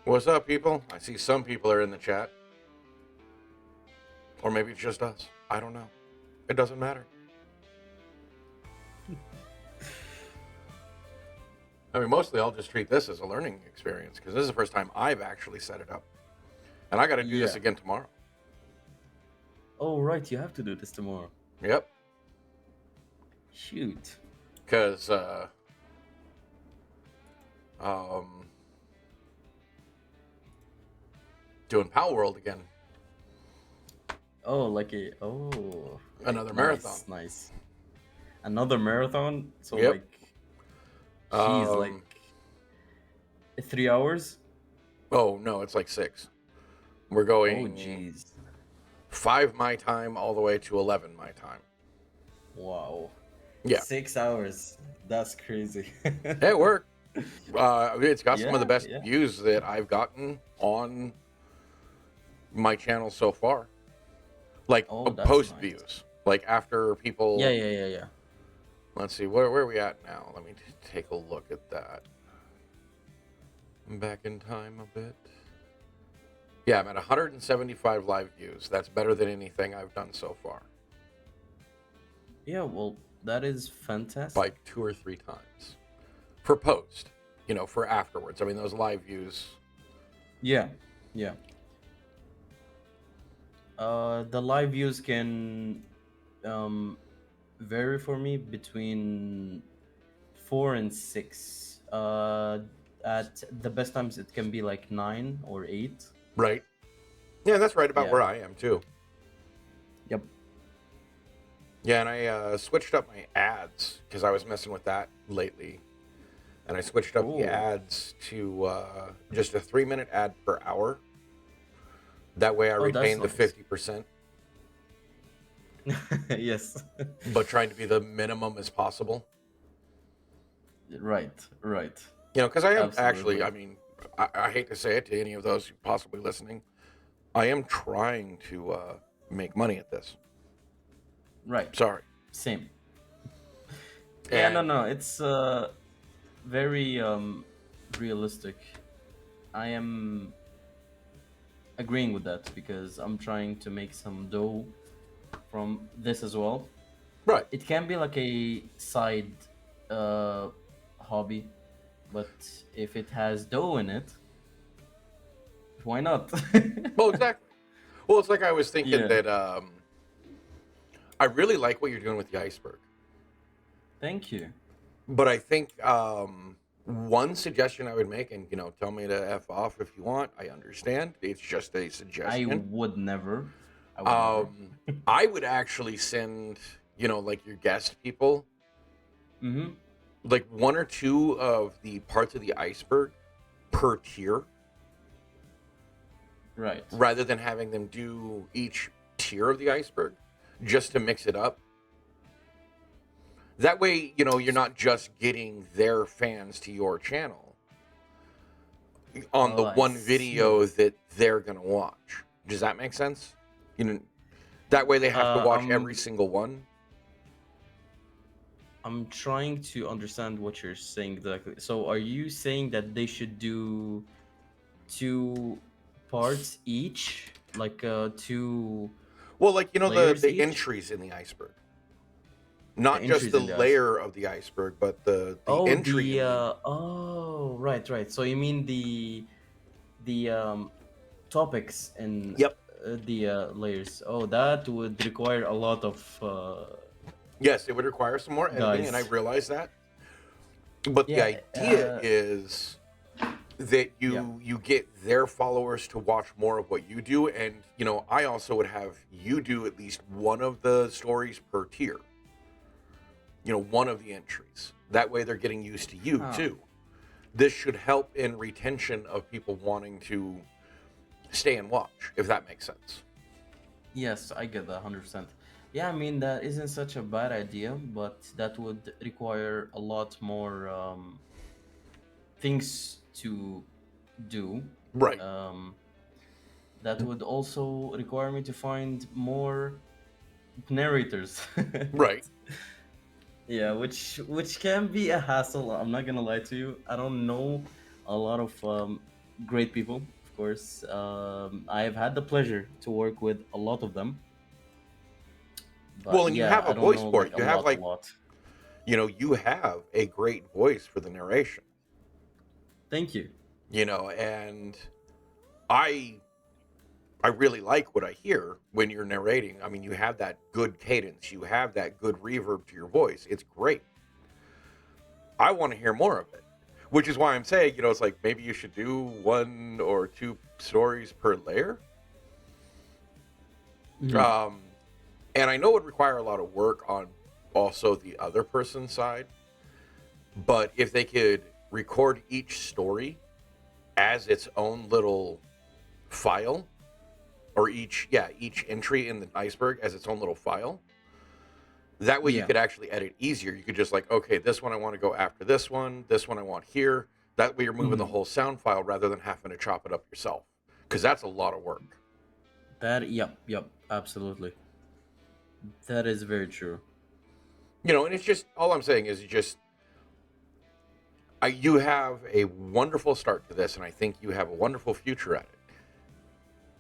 What's up, people? I see some people are in the chat. Or maybe it's just us. I don't know. It doesn't matter. I mean, mostly I'll just treat this as a learning experience because this is the first time I've actually set it up. And I got to do this Yeah. again tomorrow. Oh, right. You have to do this tomorrow. Yep. Shoot. Because, um, doing Pal World again. Oh, like a oh, Another marathon. nice. Another marathon. So Yep. geez, like Um, 3 hours. oh, no, it's like 6. We're Oh, going geez. 5 my time all the way to 11 my time. Wow. Yeah. 6 hours. That's crazy. It worked. It's got some of the Yeah, best yeah. views that I've gotten on my channel so far. Like Oh, that's post nice. views. Like after Yeah, people. yeah, yeah, yeah. Let's see, where are we at now? Let me take a look at that. I'm back in time a bit. Yeah, I'm at 175 live views. That's better than anything I've done so far. Yeah, well, that is fantastic. Like 2 or 3 times. For post. For afterwards. I mean, those live views. Yeah, yeah. The live views can um vary for me between 4 and 6. At the best times, it can be like 9 or 8. Right. Yeah, that's right about Yeah. where I am too. Yep. Yeah, and I switched up my ads because I was messing with that lately. And I switched up the Oh, ads to just a 3-minute ad per hour. That way I oh, that's retain the nice. 50%, Yes. but trying to be the minimum as possible. Right. Right. Because I am actually, Absolutely. I mean, I hate to say it to any of those possibly listening, I am trying to make money at this. Right. Sorry. Same. Yeah. No. And No. It's very realistic. I am agreeing with that because I'm trying to make some dough from this as well. right. It can be like a side uh, hobby, but if it has dough in it, why not? Well, exactly. Well, it's like I was thinking Yeah. that I really like what you're doing with the iceberg. Thank you. But I think one suggestion I would make, and tell me to f off if you want. I understand. It's just a I suggestion. would never. I would never. I would actually send, like your guest people, Mm-hmm. like 1 or 2 of the parts of the iceberg per tier, Right. rather than having them do each tier of the iceberg, just to mix it up. That way, you're not just getting their fans to your channel on the Oh, I one video see. that they're going to watch. Does that make sense? You know, that way they have to Uh, watch every I'm single one. I'm trying to understand what you're saying exactly. So, are you saying that they should do 2 parts each, like Well, like the layers the each? entries in the iceberg, The not just entries the in the ice. layer of the iceberg, but the Oh, entry in the. right, right. So you mean the topics in Yep. the layers? Oh, that would require a lot of Yes, it would require some more editing, and I guys. realize that. But the Yeah, idea is that yeah. you get their followers to watch more of what you do, and I also would have you do at least one of the stories per tier. One of the entries. That way, they're getting used to you Huh. too. This should help in retention of people wanting to stay and watch, if that makes sense. Yes, I get that 100%. Yeah, I mean that isn't such a bad idea, but that would require a lot more things to do. Right. Um, that would also require me to find more narrators. Right. Yeah, which can be a hassle. I'm not gonna lie to you. I don't know a lot of great people, of course. I have had the pleasure to work with a lot of them, Well, but and you yeah, have a I don't voice know for like it. You have a like, lot. you have a great voice for the narration. Thank you. And I I really like what I hear when you're narrating. I mean, you have that good cadence, you have that good reverb to your voice. It's great. I want to hear more of it, which is why I'm saying, it's like maybe you should do one or two stories per layer. Mhm. Um, and I know it would require a lot of work on also the other person's side, but if they could record each story as its own little file, or each entry in the iceberg as its own little file, that way you Yeah. could actually edit easier. You could just like, okay, this one I want to go after this one I want here. That way you're moving the Mhm. whole sound file rather than having to chop it up yourself, because that's a lot of work. Yep, absolutely. That is very true. And it's just, all I'm saying is, you have a wonderful start to this, and I think you have a wonderful future at it.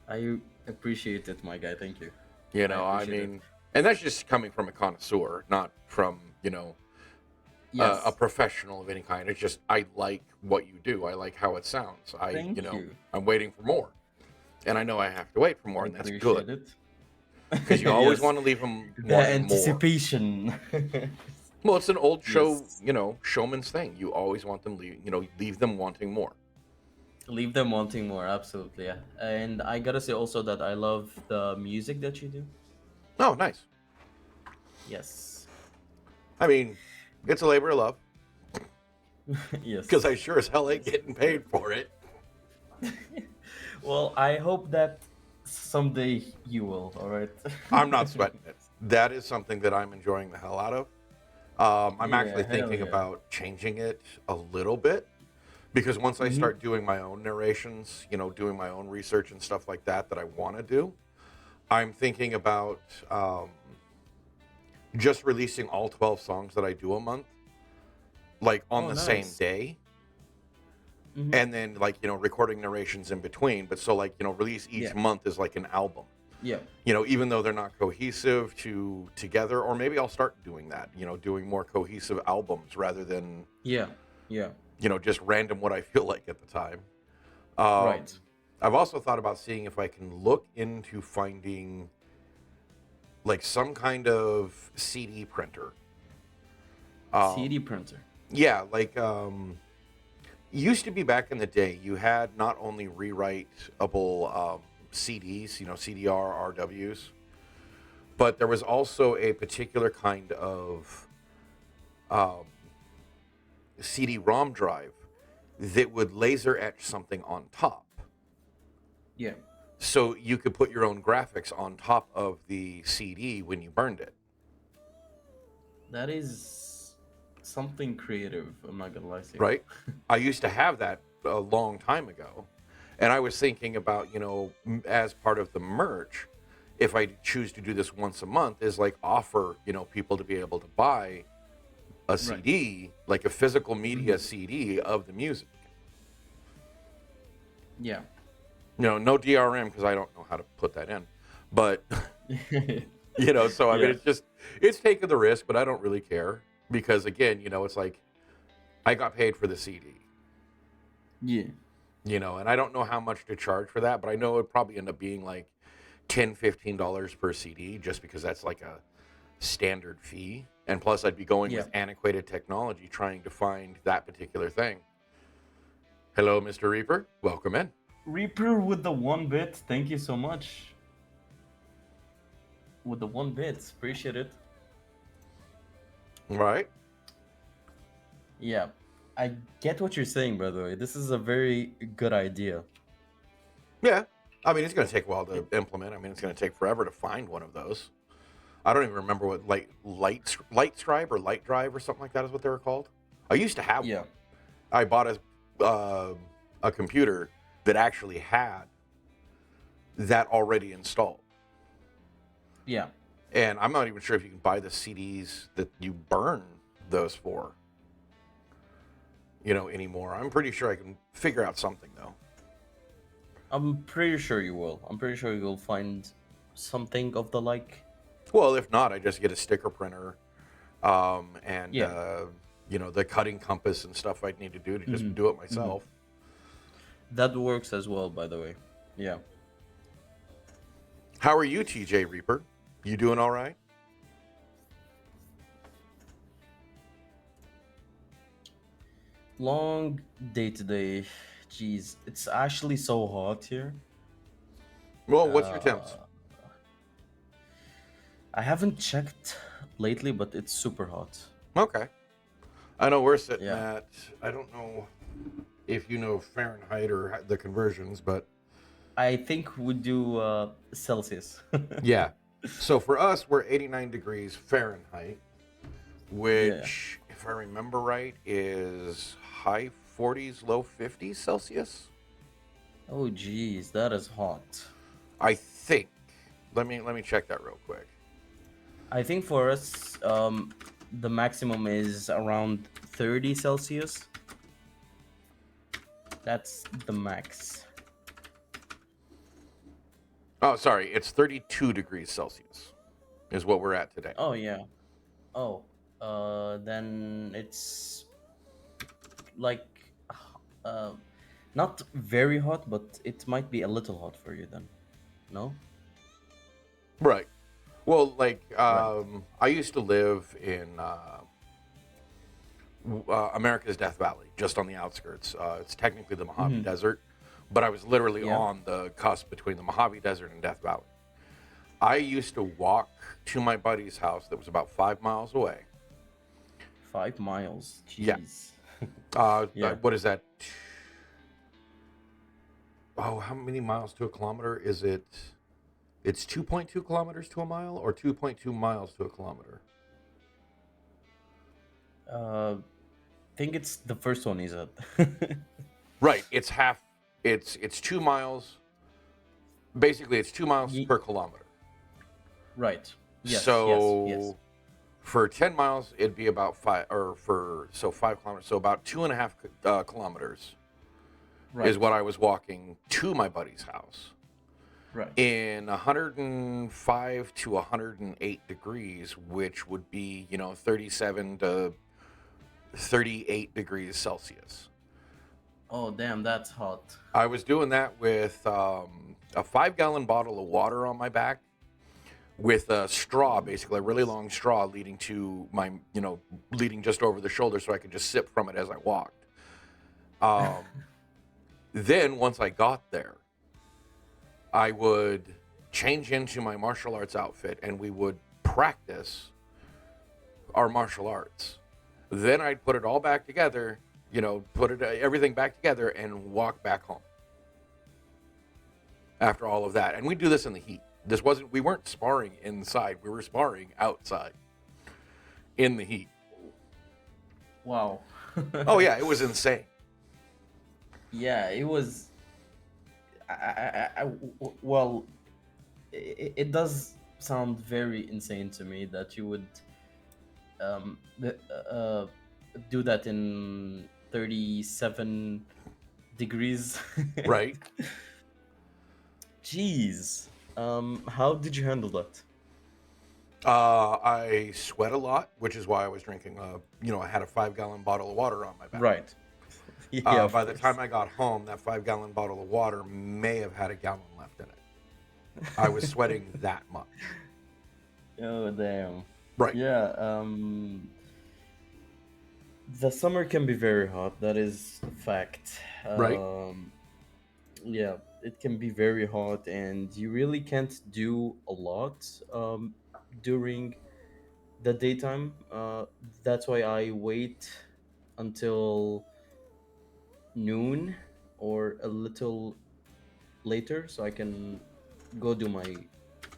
I appreciate it, my guy. Thank you. I I appreciate it. mean, and that's just coming from a connoisseur, not from a Yes. professional of any kind. It's just, I like what you do. I like how it sounds. Thank you. I'm waiting for more, and I know I have to wait for I more, and that's good, appreciate it. because you always Yes. want to leave them The wanting more. anticipation. Well, it's an old show, Yes. showman's thing. You always want them leave them wanting more. Leave them wanting more, absolutely. Yeah. And I gotta say also that I love the music that you do. Oh, nice. Yes. I mean, it's a labor of love, because I Yes. sure as hell ain't Yes. getting paid for it. Well, I hope that someday you will, alright? I'm not sweating it. That is something that I'm enjoying the hell out of. I'm Yeah, actually hell thinking yeah. about changing it a little bit, because once I Mm-hmm. start doing my own narrations, doing my own research and stuff like that I want to do, I'm thinking about just releasing all 12 songs that I do a month, like on Oh, the same nice. day, Mm-hmm. and then like recording narrations in between. But so like release each Yeah. month is like an album. Yeah. Even though they're not cohesive together, or maybe I'll start doing that. Doing more cohesive albums rather than Yeah. Yeah. just random what I feel like at the time. Um, Right. I've also thought about seeing if I can look into finding like some kind of CD printer. Um, CD printer. yeah, like used to be back in the day, you had not only rewritable CDs, CDR RWs, but there was also a particular kind of um, CD-ROM drive that would laser etch something on top. Yeah. So you could put your own graphics on top of the CD when you burned it, That is something creative, I'm not gonna lie to you. right? I used to have that a long time ago. And I was thinking about, as part of the merch, if I choose to do this once a month, is like offer, people to be able to buy a Right. CD, like a physical Mm-hmm. media CD of the music. Yeah. No DRM, because I don't know how to put that in. But, so I mean, Yeah. it's taking the risk, but I don't really care, because again, it's like I got paid for the CD, Yeah. and I don't know how much to charge for that, but I know it'd probably end up being like $10-15 per CD, just because that's like a standard fee. And plus, I'd be going Yeah. with antiquated technology trying to find that particular thing. Hello, Mr. Reaper. Welcome in. Reaper with the 1 bit. Thank you so much. With the 1 bit. Appreciate it. Right? Yeah. I get what you're saying, by the way. This is a very good idea. Yeah. I mean, it's going to take a while to It, implement. I mean, it's going to take forever to find one of those. I don't even remember what light scribe or light drive or something like that is what they were called. I used to have yeah. one. I bought a computer that actually had that already installed. Yeah. And I'm not even sure if you can buy the CDs that you burn those for, anymore. I'm pretty sure I can figure out something, though. I'm pretty sure you will. I'm pretty sure you'll find something of the like. Well, if not, I just get a sticker printer, and Yeah. the cutting compass and stuff I'd need to do to just Hmm. do it Hmm. myself. That works as well, by the way. Yeah. How are you, TJ Reaper? You doing all right? Long day today. Jeez, it's actually so hot here. Well, what's your temps? Uh, I haven't checked lately, but it's super hot. Okay. I know we're sitting Yeah. at, I don't know if you know Fahrenheit or the conversions, but I think we do Celsius. yeah. So for us, we're 89 degrees Fahrenheit, Yeah. which, if I remember right, is high 40s, low 50s Celsius. Oh, geez, that is hot. I think. Let me check that real quick. I think for us, the maximum is around 30 Celsius. That's the max. Oh, sorry, it's 32 degrees Celsius is what we're at today. Oh, yeah. Oh, then it's like uh, not very hot, but it might be a little hot for you then. No? Right. Well, like Right. I used to live in America's Death Valley, just on the outskirts. It's technically the Mojave Hmm. Desert, but I was literally Yeah. on the cusp between the Mojave Desert and Death Valley. I used to walk to my buddy's house that was about 5 miles away. 5 miles. Yeah. Jeez. Yeah. What is that? Oh, how many miles to a kilometer is it? It's 2.2 kilometers to a mile, or 2.2 miles to a kilometer. Uh, think it's the first one, is it? Right. It's half. It's 2 miles. Basically, it's 2 miles Ye- per kilometer. right. Yes. Yes. Yes. So for 10 miles, it'd be about five, or for so 5 kilometers, so about 2.5 kilometers is Right. what I was walking to my buddy's house Right. in 105 to 108 degrees, which would be 37 to 38 degrees Celsius. Oh, damn, that's hot. I was doing that with a 5 gallon bottle of water on my back, with a straw, basically a really long straw leading to my, leading just over the shoulder so I could just sip from it as I walked. Then once I got there, I would change into my martial arts outfit and we would practice our martial arts. Then I'd put it all back together, put it everything back together and walk back home after all of that. And we do this in the heat. We weren't sparring inside. We were sparring outside in the heat. Wow. Oh yeah, it was insane. Yeah, it was. Well, it does sound very insane to me that you would um, th- uh, do that in 37 degrees. Right? Jeez. How did you handle that? I sweat a lot, which is why I was drinking. I had a 5 gallon bottle of water on my back. Right. Yeah, of By the course. time I got home, that 5 gallon bottle of water may have had a gallon left in it. I was sweating that much. Oh, damn. Right. Yeah, the summer can be very hot. That is a fact. Right. Yeah, it can be very hot, and you really can't do a lot during the daytime. That's why I wait until noon or a little later so I can go do my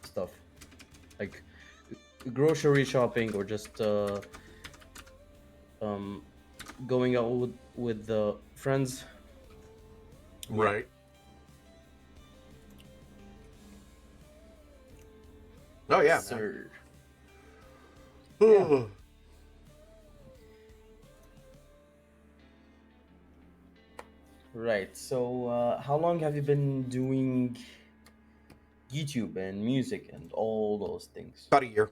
stuff, like grocery shopping or just um, going out with the friends. Yeah. Right. Oh yeah, Yes, man. sir. Yeah. Right. So, how long have you been doing YouTube and music and all those things? About a year.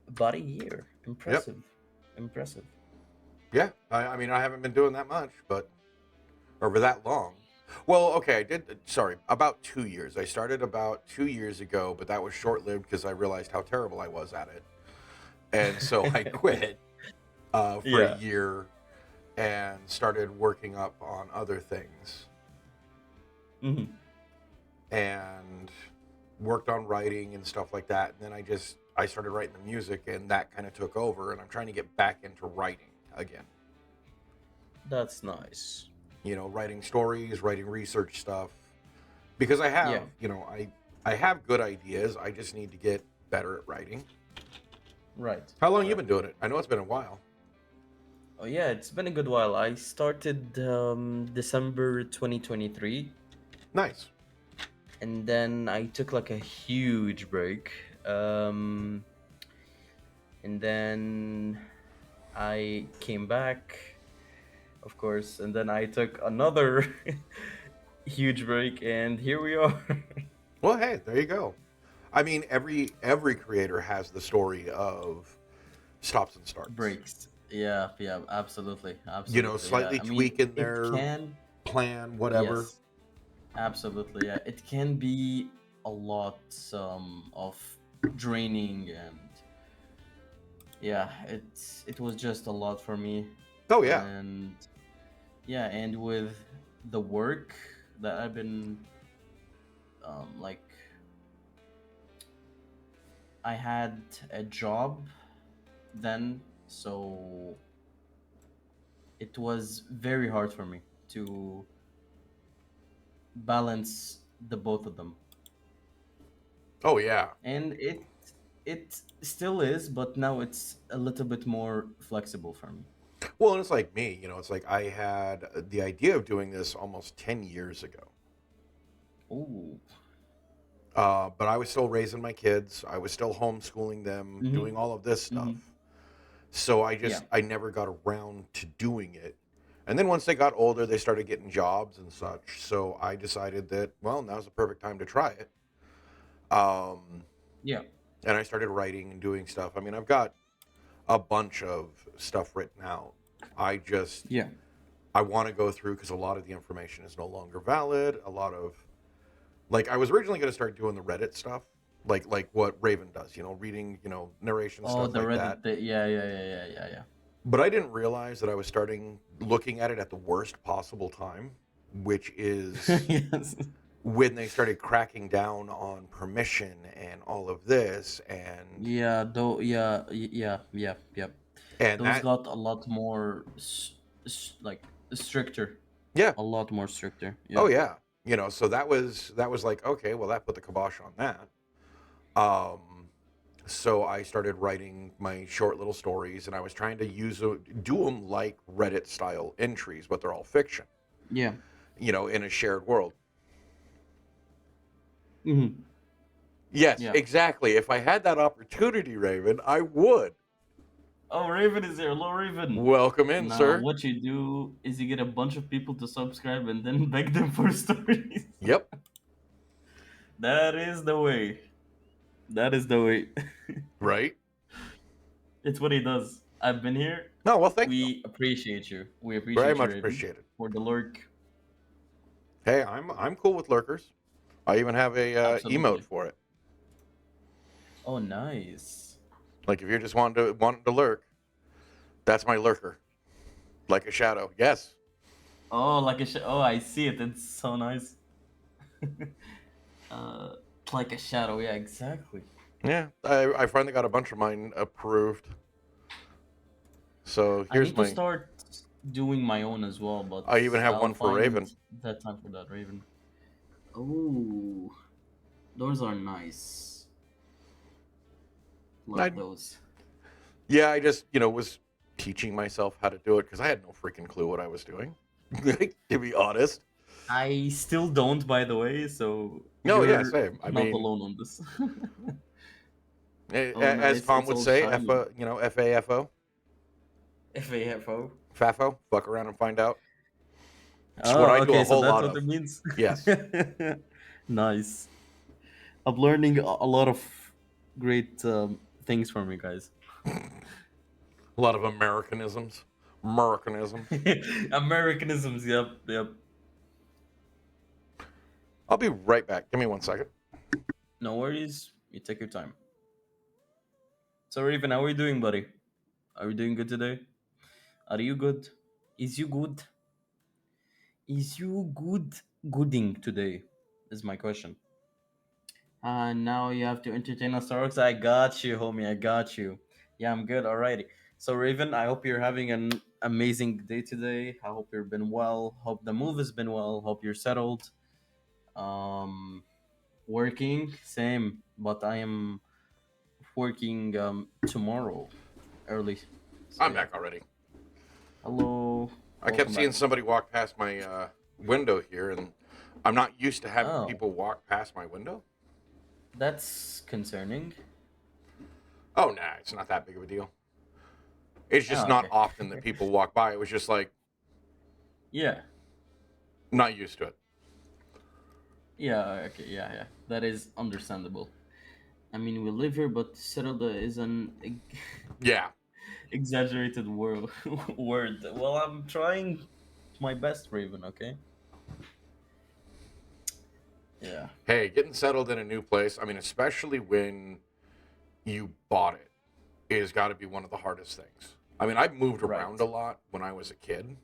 About a year. Yep. Impressive. Impressive. Yeah. I mean, I haven't been doing that much, but over that long. Well, okay, I did. Sorry, about 2 years. I started about 2 years ago, but that was short lived because I realized how terrible I was at it. And so I quit for a Yeah. year and started working up on other things Hmm. and worked on writing and stuff like that. And then I started writing the music and that kind of took over. And I'm trying to get back into writing again. That's nice. Writing stories, writing research stuff, because I have, Yeah. I have good ideas. I just need to get better at writing. Right. How long you Right. been doing it? I know it's been a while. Oh yeah, it's been a good while. I started December 2023, Nice. and then I took like a huge break. Um, and then I came back, of course, and then I took another huge break, and here we are. Well, hey, there you go. I mean, every creator has the story of stops and starts. Breaks. Yeah, yeah, absolutely, absolutely. Yeah, Slightly I mean, tweaking it their can. plan, whatever. Yes, absolutely. Yeah, it can be a lot of draining, and yeah, it was just a lot for me, Oh yeah. and yeah, and with the work that I've been like, I had a job then, so it was very hard for me to balance the both of them, Oh yeah. and it still is, but now it's a little bit more flexible for me. Well, and it's like me. It's like I had the idea of doing this almost 10 years ago. Oh. But I was still raising my kids. I was still homeschooling them, Mm-hmm. doing all of this stuff. Mm-hmm. So Yeah. I never got around to doing it. And then once they got older, they started getting jobs and such. So I decided that, well, now's the perfect time to try it. Um, Yeah. and I started writing and doing stuff. I mean, I've got a bunch of stuff written out. I just, Yeah. I want to go through because a lot of the information is no longer valid. A lot of, like, I was originally going to start doing the Reddit stuff, like what Raven does, reading, narration Oh, stuff the like that. Reddit. Yeah, yeah, yeah, yeah, yeah, yeah. But I didn't realize that I was starting looking at it at the worst possible time, which is Yes. when they started cracking down on permission and all of this, Yeah. Though. Yeah. Yeah. Yeah. Yeah. and Those that, got a lot more like stricter. yeah. A lot more stricter. Oh Yeah. yeah. So that was like, okay, well, that put the kibosh on that. um so I started writing my short little stories, and I was trying to do them like Reddit style entries, but they're all fiction, Yeah. in a shared world. Mm-hmm. Yes, Yeah. exactly. If I had that opportunity, Raven, I would. Oh, Raven is there. Hello, Raven. Welcome in, Now, sir. what you do is you get a bunch of people to subscribe and then beg them for stories. Yep. That is the way. That is the way. Right. It's what he does. I've been here. No, well, thank you. We appreciate you. We Very appreciate you, much Raven, appreciated. for the lurk. Hey, I'm cool with lurkers. I even have a emote Absolutely. for it. Oh, nice. Like if you're just wanting to lurk, that's my lurker. Like a shadow. Yes. Oh, like a oh, I see it. It's so nice. Like a shadow. Yeah, exactly. Yeah. I finally got a bunch of mine approved. So I here's need to my. start doing my own as well, but I even have I'll one for find Raven. that time for that, Raven. Oh, those are nice. I Love those. Yeah, I just was teaching myself how to do it because I had no freaking clue what I was doing. To be honest. I still don't, by the way, so No, yeah, you're same. I not mean, alone on this. Oh, as nice. Tom It's would all say, shiny. FAFO, FAFO. FAFO, fuck around and find out. It's what Oh, I do okay, a so whole that's lot what of. it means. Yes. Nice. I'm learning a lot of great things from you guys. A lot of Americanisms. Americanisms. Americanisms, yep, yep. I'll be right back. Give me 1 second. No worries. You take your time. So, Raven, how are you doing, buddy? Are you doing good today? Are you good? Is you good? Is you good? Gooding today? Is my question. Now you have to entertain us, Tarokza. I got you, homie. I got you. Yeah, I'm good. Alrighty. So, Raven, I hope you're having an amazing day today. I hope you've been well. Hope the move has been well. Hope you're settled. Um, Working, same, but I am working tomorrow early. So I'm yeah. back already. Hello. I kept Welcome back. seeing somebody walk past my window here, and I'm not used to having Oh, people walk past my window. that's concerning. Oh, nah, it's not that big of a deal. It's just Oh, not okay. often that people walk by. It was just like, Yeah. not used to it. Yeah, okay, yeah, yeah. That is understandable. I mean, we live here, but settled is an Yeah. exaggerated word. Well, I'm trying my best, Raven, okay? Yeah. Hey, getting settled in a new place, I mean, especially when you bought it, is got to be one of the hardest things. I mean, I've moved around Right. a lot when I was a kid,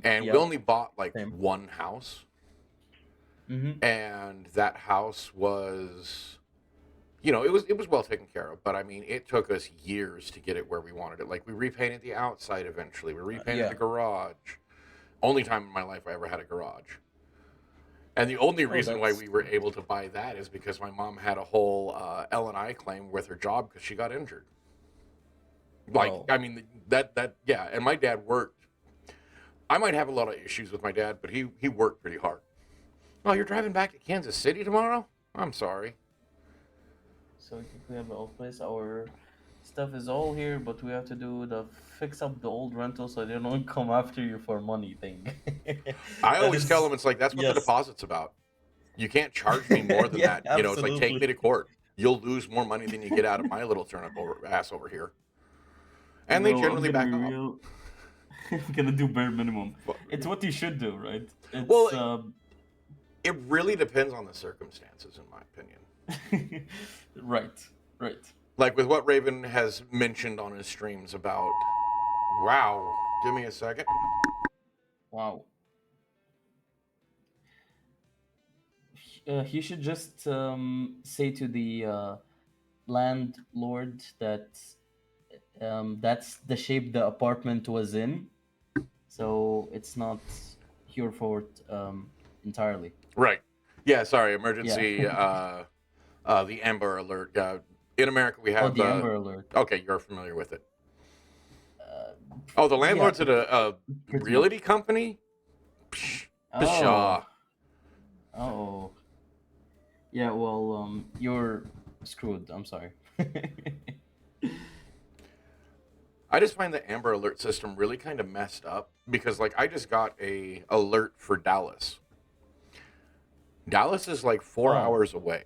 and we Yep. only bought like Same. one house, Mm-hmm. and that house was, it was well taken care of, but I mean, it took us years to get it where we wanted it. Like we repainted the outside eventually, we repainted the Yeah. garage. Only time in my life I ever had a garage. And the only Oh, reason why that's we were able to buy that is because my mom had a whole L&I claim with her job because she got injured. Like, oh. I mean, yeah. And my dad worked. I might have a lot of issues with my dad, but he worked pretty hard. Oh, you're driving back to Kansas City tomorrow? I'm sorry. So we think we have an old place. Our stuff is all here, but we have to do the fix up the old rental so they don't come after you for money thing. I That always tell is them it's like that's what the yes. deposit's about. You can't charge me more than Yeah, that. It's like take me absolutely. to court. You'll lose more money than you get out of my little turnip ass over here. And they Bro, I'm generally gonna be back off. real. I'm gonna do bare minimum. But, It's what you should do, right? well, It's it really depends on the circumstances, in my opinion. right, right. Like with what Raven has mentioned on his streams about. Wow, give me a second. Wow. He should just say to the landlord that that's the shape the apartment was in, so it's not your fault entirely. Right. Yeah, sorry, Yeah. emergency, the Amber Alert. In America, we Oh, have, the Amber Alert. okay, you're familiar with it. Uh, Oh, the yeah, landlord's at a pretty much. realty company? Psh, Oh, pshaw. oh, yeah. Well, you're screwed. I'm sorry. I just find the Amber Alert system really kind of messed up because, like, I just got a alert for Dallas. Dallas is like 4 hours Oh, away.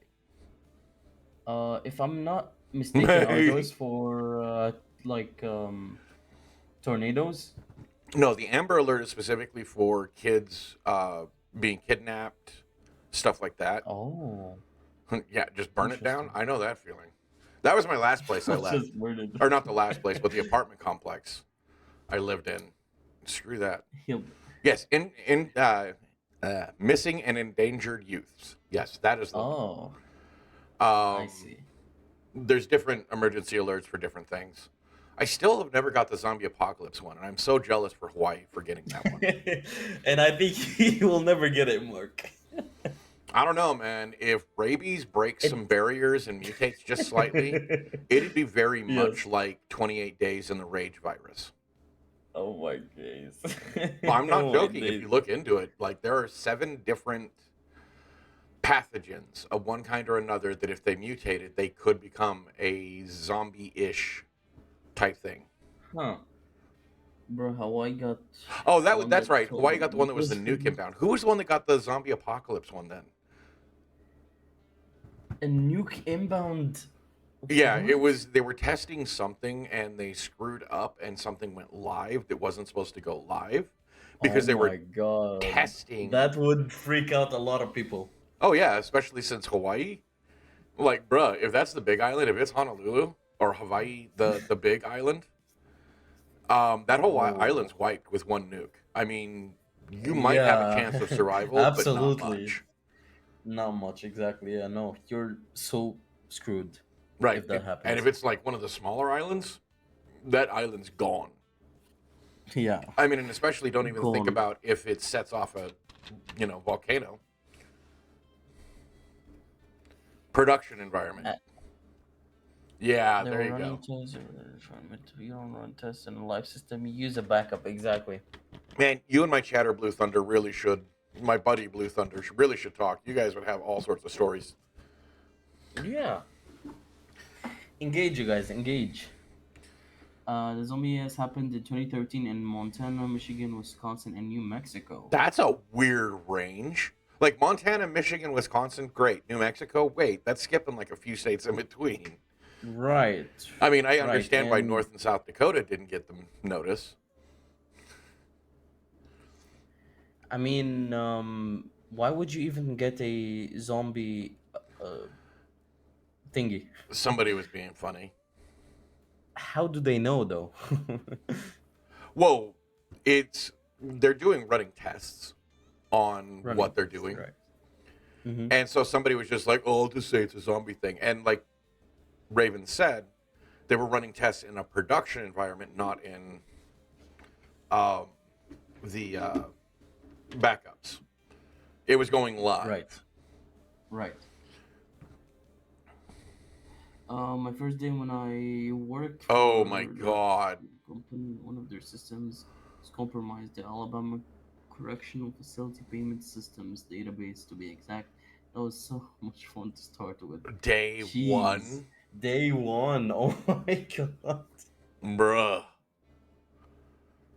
if I'm not mistaken, are No, those for like tornadoes? the Amber Alert is specifically for kids being kidnapped, stuff like that. Oh, Yeah, just burn it down. interesting. I know that feeling. That was my last place I left. Just murdered. Or not the last place, but the apartment complex I lived in. Screw that. He'll. Yes, in missing and endangered youths. Yes, that is the one. Oh, I Um, see. there's different emergency alerts for different things. I still have never got the zombie apocalypse one, and I'm so jealous for Hawaii for getting that one. And I think he will never get it, Mark. I don't know, man. If rabies breaks It. some barriers and mutates just slightly, it'd be very much Yes. like 28 days in the rage virus. Oh my days. I'm not Oh my joking. If days. you look into it, like there are 7 different pathogens of one kind or another that if they mutated, they could become a zombie-ish type thing. Huh. Bro, Hawaii got Oh, one that's that right. Hawaii got the one that was the was nuke inbound. Who was the one that got the zombie apocalypse one then? a nuke inbound. Yeah, it What? was. They were testing something and they screwed up, and something went live that wasn't supposed to go live Oh because they my were god. testing. That would freak out a lot of people. Oh yeah, especially since Hawaii. Like, bruh, if that's the big island, if it's Honolulu or Hawaii, the big island, that whole Oh, island's wiped with one nuke. I mean, you might have a yeah, chance of survival, but not absolutely. much. Not much, exactly. Yeah, no, you're so screwed Right. if that And if happens. it's like one of the smaller islands, that island's gone. Yeah, I mean, and especially don't even think gone. about if it sets off a, volcano. Production environment. Uh, Yeah, They there were you running go. tests. You don't run tests in a live system. You use a backup. Exactly. Man, you and my chatter Blue Thunder really should. My buddy Blue Thunder really should talk. You guys would have all sorts of stories. Yeah. Engage, you guys. Engage. The zombie has happened in 2013 in Montana, Michigan, Wisconsin, and New Mexico. That's a weird range. Like Montana, Michigan, Wisconsin, great. New Mexico, wait, that's skipping like a few states in between. Right. I mean, I Right. understand why And North and South Dakota didn't get them notice. I mean, why would you even get a zombie thingy? Somebody was being funny. How do they know though? Whoa, they're doing running tests on Running what they're tests, doing. right? Mm-hmm. And so somebody was just like, "Oh, I'll just say it's a zombie thing." And like Raven said, they were running tests in a production environment, not in um, the backups. It was going Right. live. Right. My first day when I worked Oh my for the god. company, one of their systems was compromised. The Alabama Correctional Facility Payment Systems database, to be exact. That was so much fun to start with. Day Jeez, one? day one. Oh my god. Bruh.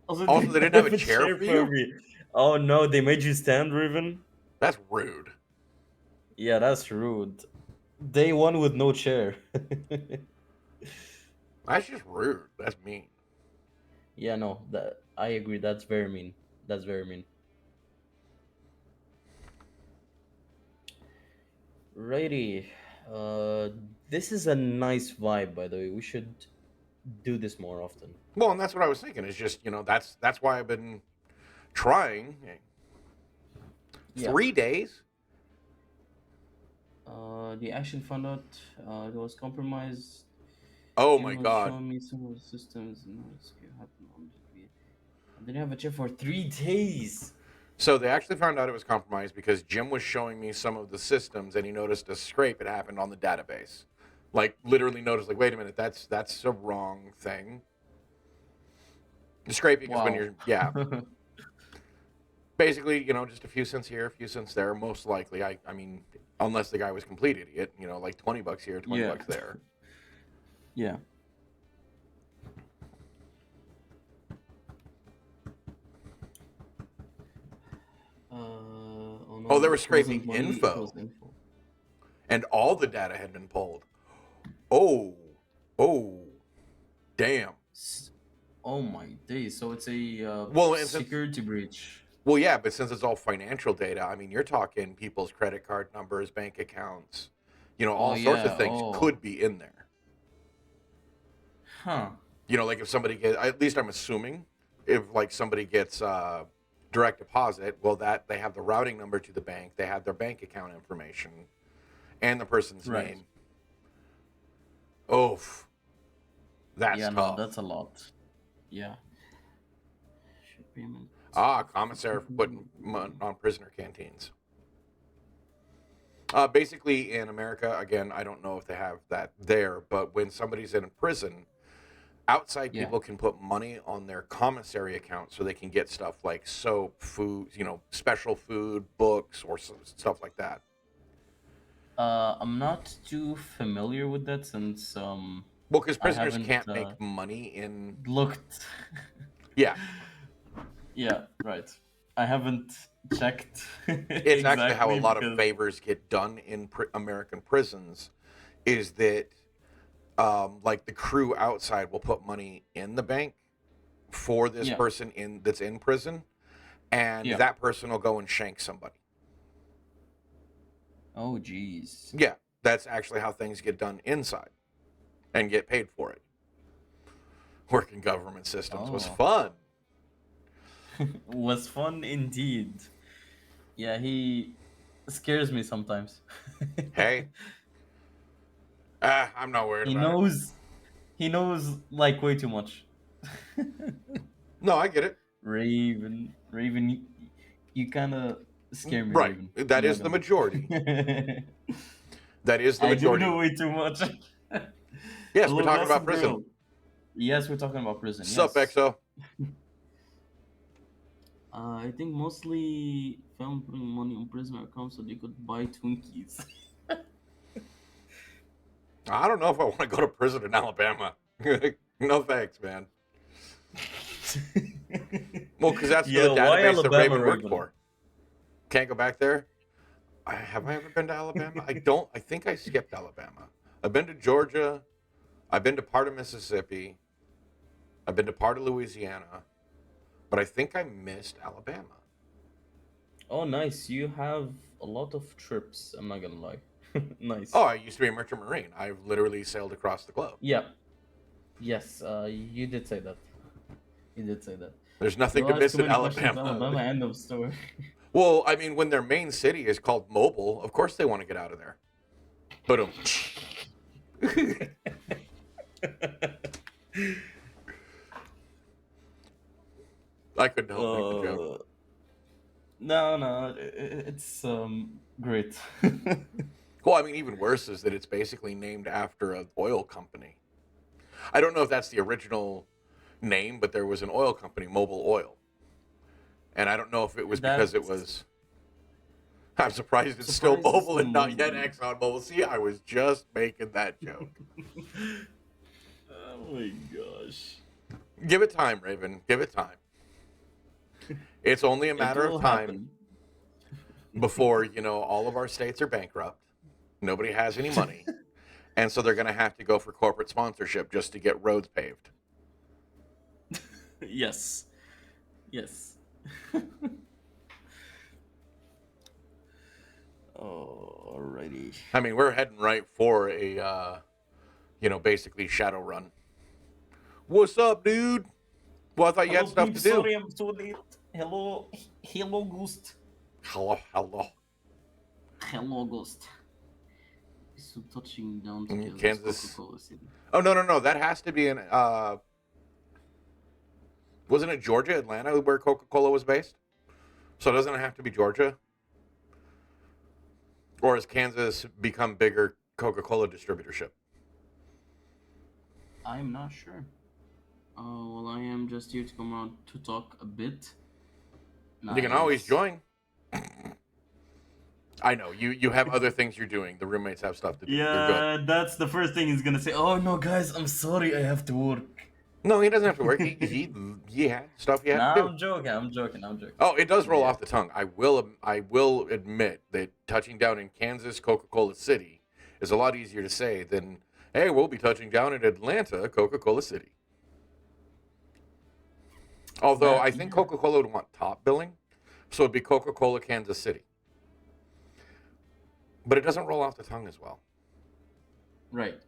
Also, they Also, they didn't didn't have a have a chair chair for for you? me. Oh no, they made you stand, Riven. That's rude. Yeah, that's rude. Day one with no chair. That's just rude. That's mean. Yeah, no, that I agree. That's very mean. That's very mean. Righty. Uh, this is a nice vibe, by the way. We should do this more often. Well, and that's what I was thinking. It's just, that's why I've been trying. Yeah. 3 days? The action found out it was compromised. Oh Jim my was god. showing me some of the systems and what's happened on the I didn't have a chair for 3 days. So they actually found out it was compromised because Jim was showing me some of the systems and he noticed a scrape had happened on the database. Like literally noticed, like, wait a minute, that's a wrong thing. The scraping is when Wow. you're, yeah, basically, just a few cents here, a few cents there. Most likely, I mean, unless the guy was a complete idiot, like $20 here, 20 Yeah. bucks there. Yeah. Oh Oh, they no, were it wasn't scraping money, it was info, info. and all the data had been pulled. Oh, oh, damn. S- Oh my days. So it's a Well, and since security breach. Well, yeah, but since it's all financial data, I mean, you're talking people's credit card numbers, bank accounts, Oh all sorts of yeah. things Oh. could be in there. Huh. Like if somebody gets, at least I'm assuming, if like somebody gets direct deposit, well, that they have the routing number to the bank, they have their bank account information, and the person's Right. name. Oof, that's Yeah, no, tough. that's a lot. Yeah. Ship payment. Commissary for putting on prisoner canteens. Basically, in America, again, I don't know if they have that there, but when somebody's in a prison, outside Yeah. people can put money on their commissary account so they can get stuff like soap, food, special food, books, or stuff like that. I'm not too familiar with that since Well, because I prisoners haven't can't make money in. looked. Yeah, Yeah, right. I haven't checked it's actually how a exactly lot of because favors get done in American prisons. Is that like the crew outside will put money in the bank for this yeah, person in that's in prison, and yeah. that person will go and shank somebody. Oh, jeez. Yeah, that's actually how things get done inside and get paid for it. Working government systems was Oh, fun. was fun indeed. Yeah, he scares me sometimes. Hey, I'm not worried he about it. knows. He knows like way too much. No, I get it. Raven, you kind of scare me, Right, Raven. that I'm not is the gonna majority. lie. That is the I do majority. know way too much. Yes, we're Hello, talking about Gossip prison. Girl. Yes, we're talking about prison. Sup, Yes. XO? I think mostly film putting money on prisoner accounts so they could buy Twinkies. I don't know if I want to go to prison in Alabama. No thanks, man. Well, because that's the Yeah, why database that Alabama, Raven worked Raven? for. Can't go back there. Have I ever been to Alabama? I don't. I think I skipped Alabama. I've been to Georgia. I've been to part of Mississippi. I've been to part of Louisiana. But I think I missed Alabama. Oh, nice. You have a lot of trips. I'm not gonna lie. Oh, Nice. I used to be a merchant marine. I've literally sailed across the globe. Yeah. Yes. You did say that. You did say that. There's nothing to You'll ask miss too in many questions, Alabama. Alabama. End of story. Well, I mean, when their main city is called Mobile, of course they want to get out of there. But I couldn't help make the joke. uh, no, it's great. Well, I mean, even worse is that it's basically named after an oil company. I don't know if that's the original name, but there was an oil company, Mobil Oil. And I don't know if it was because it That's was. I'm surprised it's still surprised it's Mobil still and not yet moving. Exxon Mobil. See, I was just making that joke. Oh my gosh. Give it time, Raven. Give it time. It's only a It matter of will time happen. before, all of our states are bankrupt. Nobody has any money. And so they're going to have to go for corporate sponsorship just to get roads paved. Yes. Yes. Alrighty. I mean, we're heading right for a, basically shadow run. What's up, dude? Well, I thought you had Hello, stuff peeps. to do. Sorry, I'm so late. Hello, Ghost. Hello, hello. Hello, Ghost. So touching down to Kansas Kansas. Coca-Cola City. Oh, no. That has to be in, wasn't it Georgia, Atlanta, where Coca Cola was based? So doesn't it have to be Georgia? Or has Kansas become bigger Coca Cola distributorship? I'm not sure. Well, I am just here to come around to talk a bit. You can always Nice. join. I know you have other things you're doing. The roommates have stuff to do. You're good. Yeah, that's the first thing he's gonna say. Oh no, guys, I'm sorry, I have to work. No, he doesn't have to work. He had stuff he had to Nah, do. I'm joking. I'm joking. I'm joking. Oh, it does roll Yeah. off the tongue. I will admit that touching down in Kansas, Coca-Cola City, is a lot easier to say than, hey, we'll be touching down in Atlanta, Coca-Cola City. Although That I think Coca-Cola would want top billing, so it'd be Coca-Cola Kansas City. But it doesn't roll off the tongue as well. right.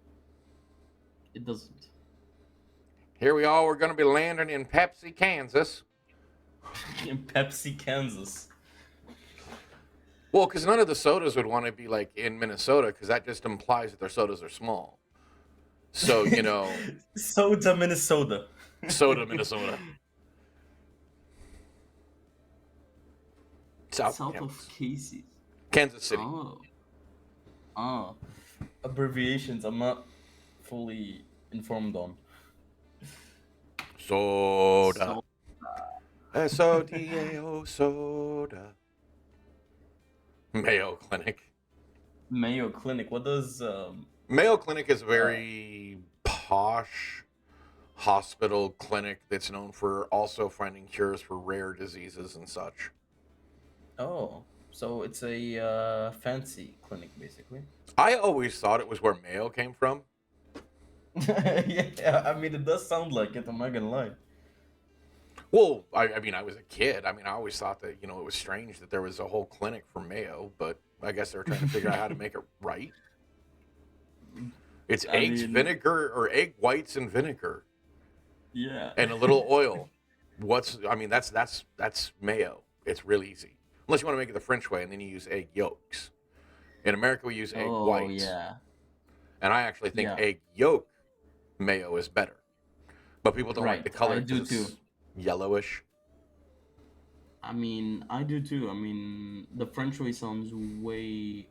It doesn't. Here we are. We're going to be landing in Pepsi, Kansas. In Pepsi, Kansas. Well, because none of the sodas would want to be like in Minnesota, because that just implies that their sodas are small. So, Soda, Minnesota. soda, Minnesota. South South of Kansas. Casey. Kansas City. Oh. Abbreviations I'm not fully informed on. Soda. S-O-D-A-O, soda. Mayo Clinic. Mayo Clinic. What does Mayo Clinic is a very posh hospital clinic that's known for also finding cures for rare diseases and such. Oh, so it's a fancy clinic, basically. I always thought it was where Mayo came from. Yeah, I mean, it does sound like it. I'm not gonna lie. Well, I mean, I was a kid. I mean, I always thought that, it was strange that there was a whole clinic for Mayo, but I guess they were trying to figure out how to make it right. It's I eggs, mean, vinegar, or egg whites and vinegar, yeah. and a little oil. I mean, that's Mayo. It's real easy. Unless you want to make it the French way, and then you use egg yolks. In America, we use egg Oh, whites, yeah. and I actually think Yeah. egg yolk mayo is better. But people don't like Right. the color I because do too. it's yellowish. I mean, I do too. I mean, the French way sounds way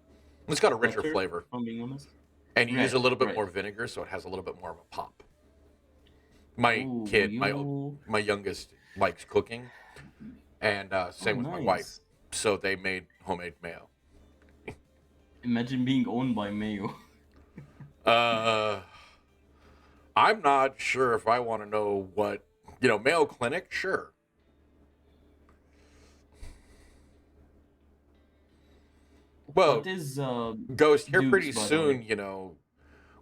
It's got a richer better, flavor, if I'm being honest. and you use a Right, little bit right. more vinegar, so it has a little bit more of a pop. My Oh, kid, you. my youngest, likes cooking, and Oh, same with my wife. nice. So they made homemade mayo. Imagine being owned by Mayo. Uh, I'm not sure if I want to know what Mayo Clinic. Sure. Well, What is Ghost, here Dukes, pretty by the way? soon,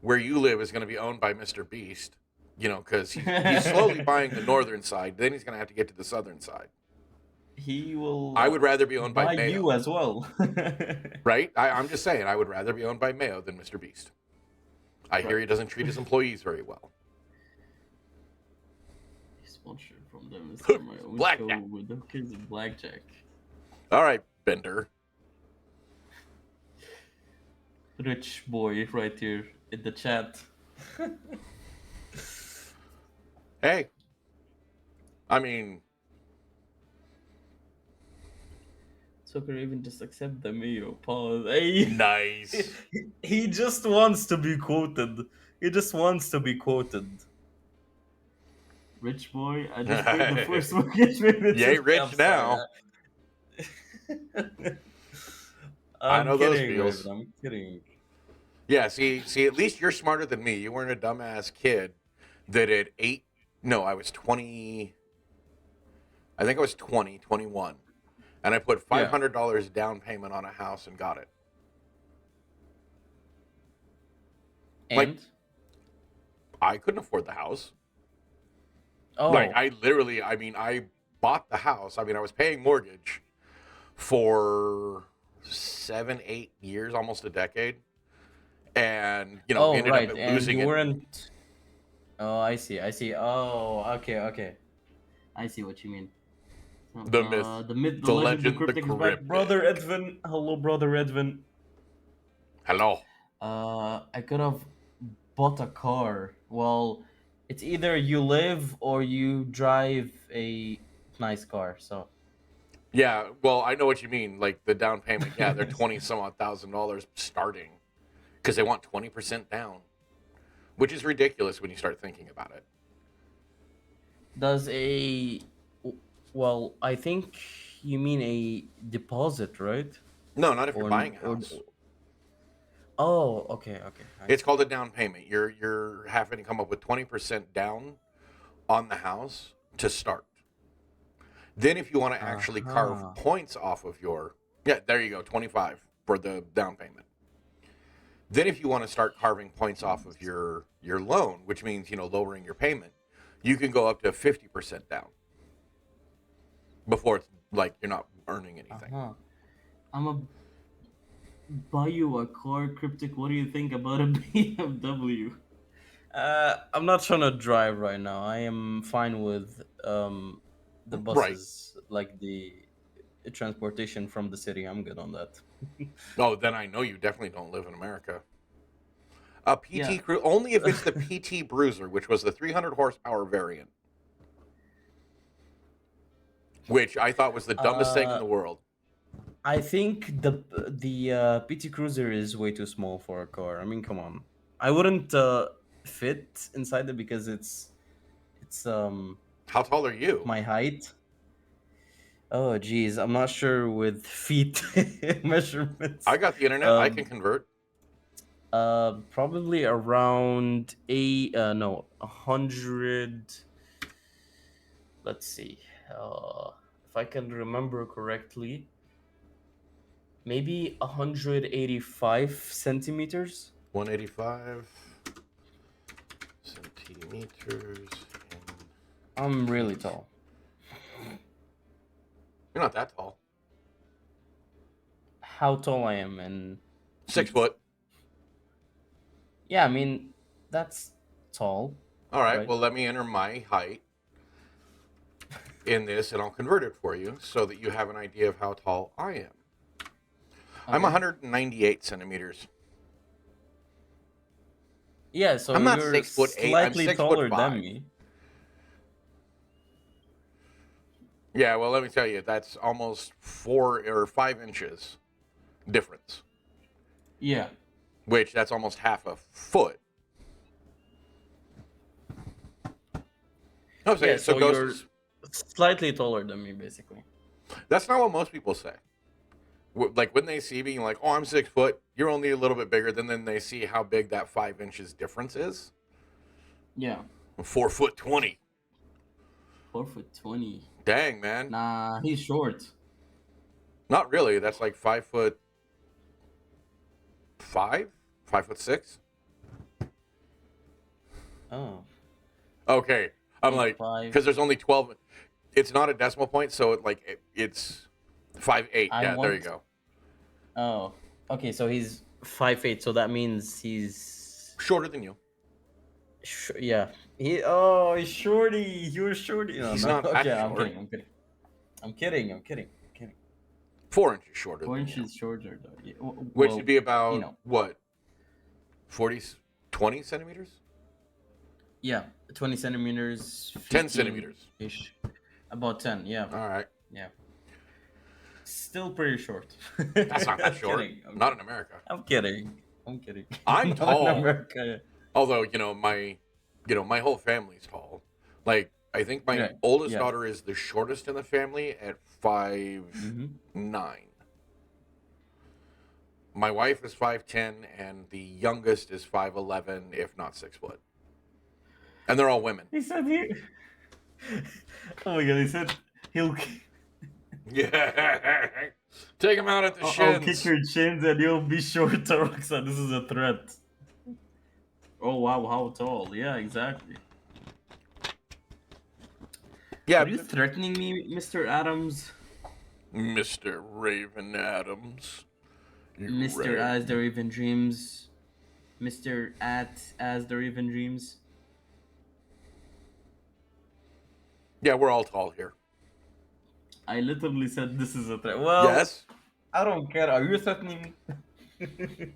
where you live is going to be owned by Mr. Beast, because he's slowly buying the northern side. Then he's going to have to get to the southern side. He will I would rather be owned by buy you Mayo, as well. right? I'm just saying, I would rather be owned by Mayo than Mr. Beast. I hear Right. he doesn't treat his employees very well. Sponsored from them is my own Blackjack. show with the kids of Blackjack. All right, Bender. Rich boy right here in the chat. Hey, I mean, So can even just accept the Mayo pause. Hey. nice. He just wants to be quoted. He just wants to be quoted. Rich boy, I just paid the first mortgage payment. You ain't rich I'm now. sorry. I I'm know those kidding, feels. Raven. I'm kidding. Yeah, see, at least you're smarter than me. You weren't a dumbass kid that at I was 20. I think I was 20, 21. And I put $500 down payment on a house and got it. And Like, I couldn't afford the house. oh, Like, I bought the house. I mean, I was paying mortgage for 7, 8 years, almost a decade. And, ended right, up and losing you it. weren't. Oh, I see. Oh, okay. I see what you mean. So, The myth, the myth, the legend, legend, the cryptic is back. cryptic. Brother Edwin, hello, brother Edwin. Hello. I could have bought a car. Well, it's either you live or you drive a nice car. So Yeah, well, I know what you mean. Like the down payment, yeah, they're 20 some odd $1,000 starting because they want 20% down, which is ridiculous when you start thinking about it. does a well, I think you mean a deposit, right? No, not if you're Or buying a or house. oh, okay. It's called a down payment. You're having to come up with 20% down on the house to start. Then if you want to actually carve points off of there you go, 25 for the down payment. Then if you want to start carving points off of your loan, which means, lowering your payment, you can go up to 50% down before it's like you're not earning anything. I'm a buy you a car, cryptic. What do you think about a BMW? I'm not trying to drive right now. I am fine with the Right. buses, like the transportation from the city. I'm good on that. Oh, then I know you definitely don't live in America. A PT Yeah. Cruiser, only if it's the PT Bruiser, which was the 300 horsepower variant, which I thought was the dumbest thing in the world. I think the PT Cruiser is way too small for a car. I mean, come on. I wouldn't fit inside it because it's How tall are you? my height. Oh, geez, I'm not sure with feet measurements. I got the internet. I can convert. Probably around eight. No, 100. Let's see. If I can remember correctly, maybe 185 centimeters. 185 centimeters I'm in really feet. tall. You're not that tall. How tall I am in 6 feet? foot. Yeah, I mean that's tall, All right. right? Well, let me enter my height in this, and I'll convert it for you so that you have an idea of how tall I am. I'm Okay. 198 centimeters. Yeah, so I'm not you're 6'8". I'm slightly six foot taller than five. me. Yeah. Well, let me tell you, that's almost 4 or 5 inches difference. Yeah. Which that's almost half a foot. I'm Yeah, saying so. so Ghost you're is. slightly taller than me, basically. That's not what most people say. Like when they see me, like, oh, I'm 6 foot. You're only a little bit bigger. Then they see how big that 5 inches difference is. Yeah. 4 foot 20. 4 foot 20. Dang, man. Nah, he's short. Not really. That's like 5 foot 5, 5 foot 6. Oh, Okay, I'm he's like, five. because there's only 12. It's not a decimal point, so it's 5'8". I Yeah, there you want. go. Oh, okay. So he's 5'8". So that means he's. Shorter than you. Yeah. He's shorty. You're shorty. No, He's no. not that Okay, I'm short. kidding. I'm kidding. I'm kidding. I'm kidding. I'm kidding. 4 inches shorter Four than you, inches shorter, though. Yeah, which would well, be you about know. what 40, 20 centimeters, Yeah, 20 centimeters, 10 15 centimeters. ish. About 10. Yeah. All right, Yeah. Still pretty short. that's not that I'm short. kidding. I'm Not in kidding. America. I'm kidding. I'm kidding. I'm Not in tall, America. although my whole family's tall. Like I think my Right. oldest Yeah. daughter is the shortest in the family at 5'9". My wife is 5'10", and the youngest is 5'11", if not 6 foot. And they're all women. He said he. Oh my god! He said he'll. Yeah. Take him out at the I'll kick shins. your chins and you'll be short, Tarokza. This is a threat. Oh wow! How tall? Yeah, exactly. Yeah, Are you threatening me, Mr. Adams? Mr. Raven Adams. You Mr. As there even dreams. Mr. At As there even dreams. Yeah, we're all tall here. I literally said this is a threat. Well, Yes. I don't care. Are you threatening me?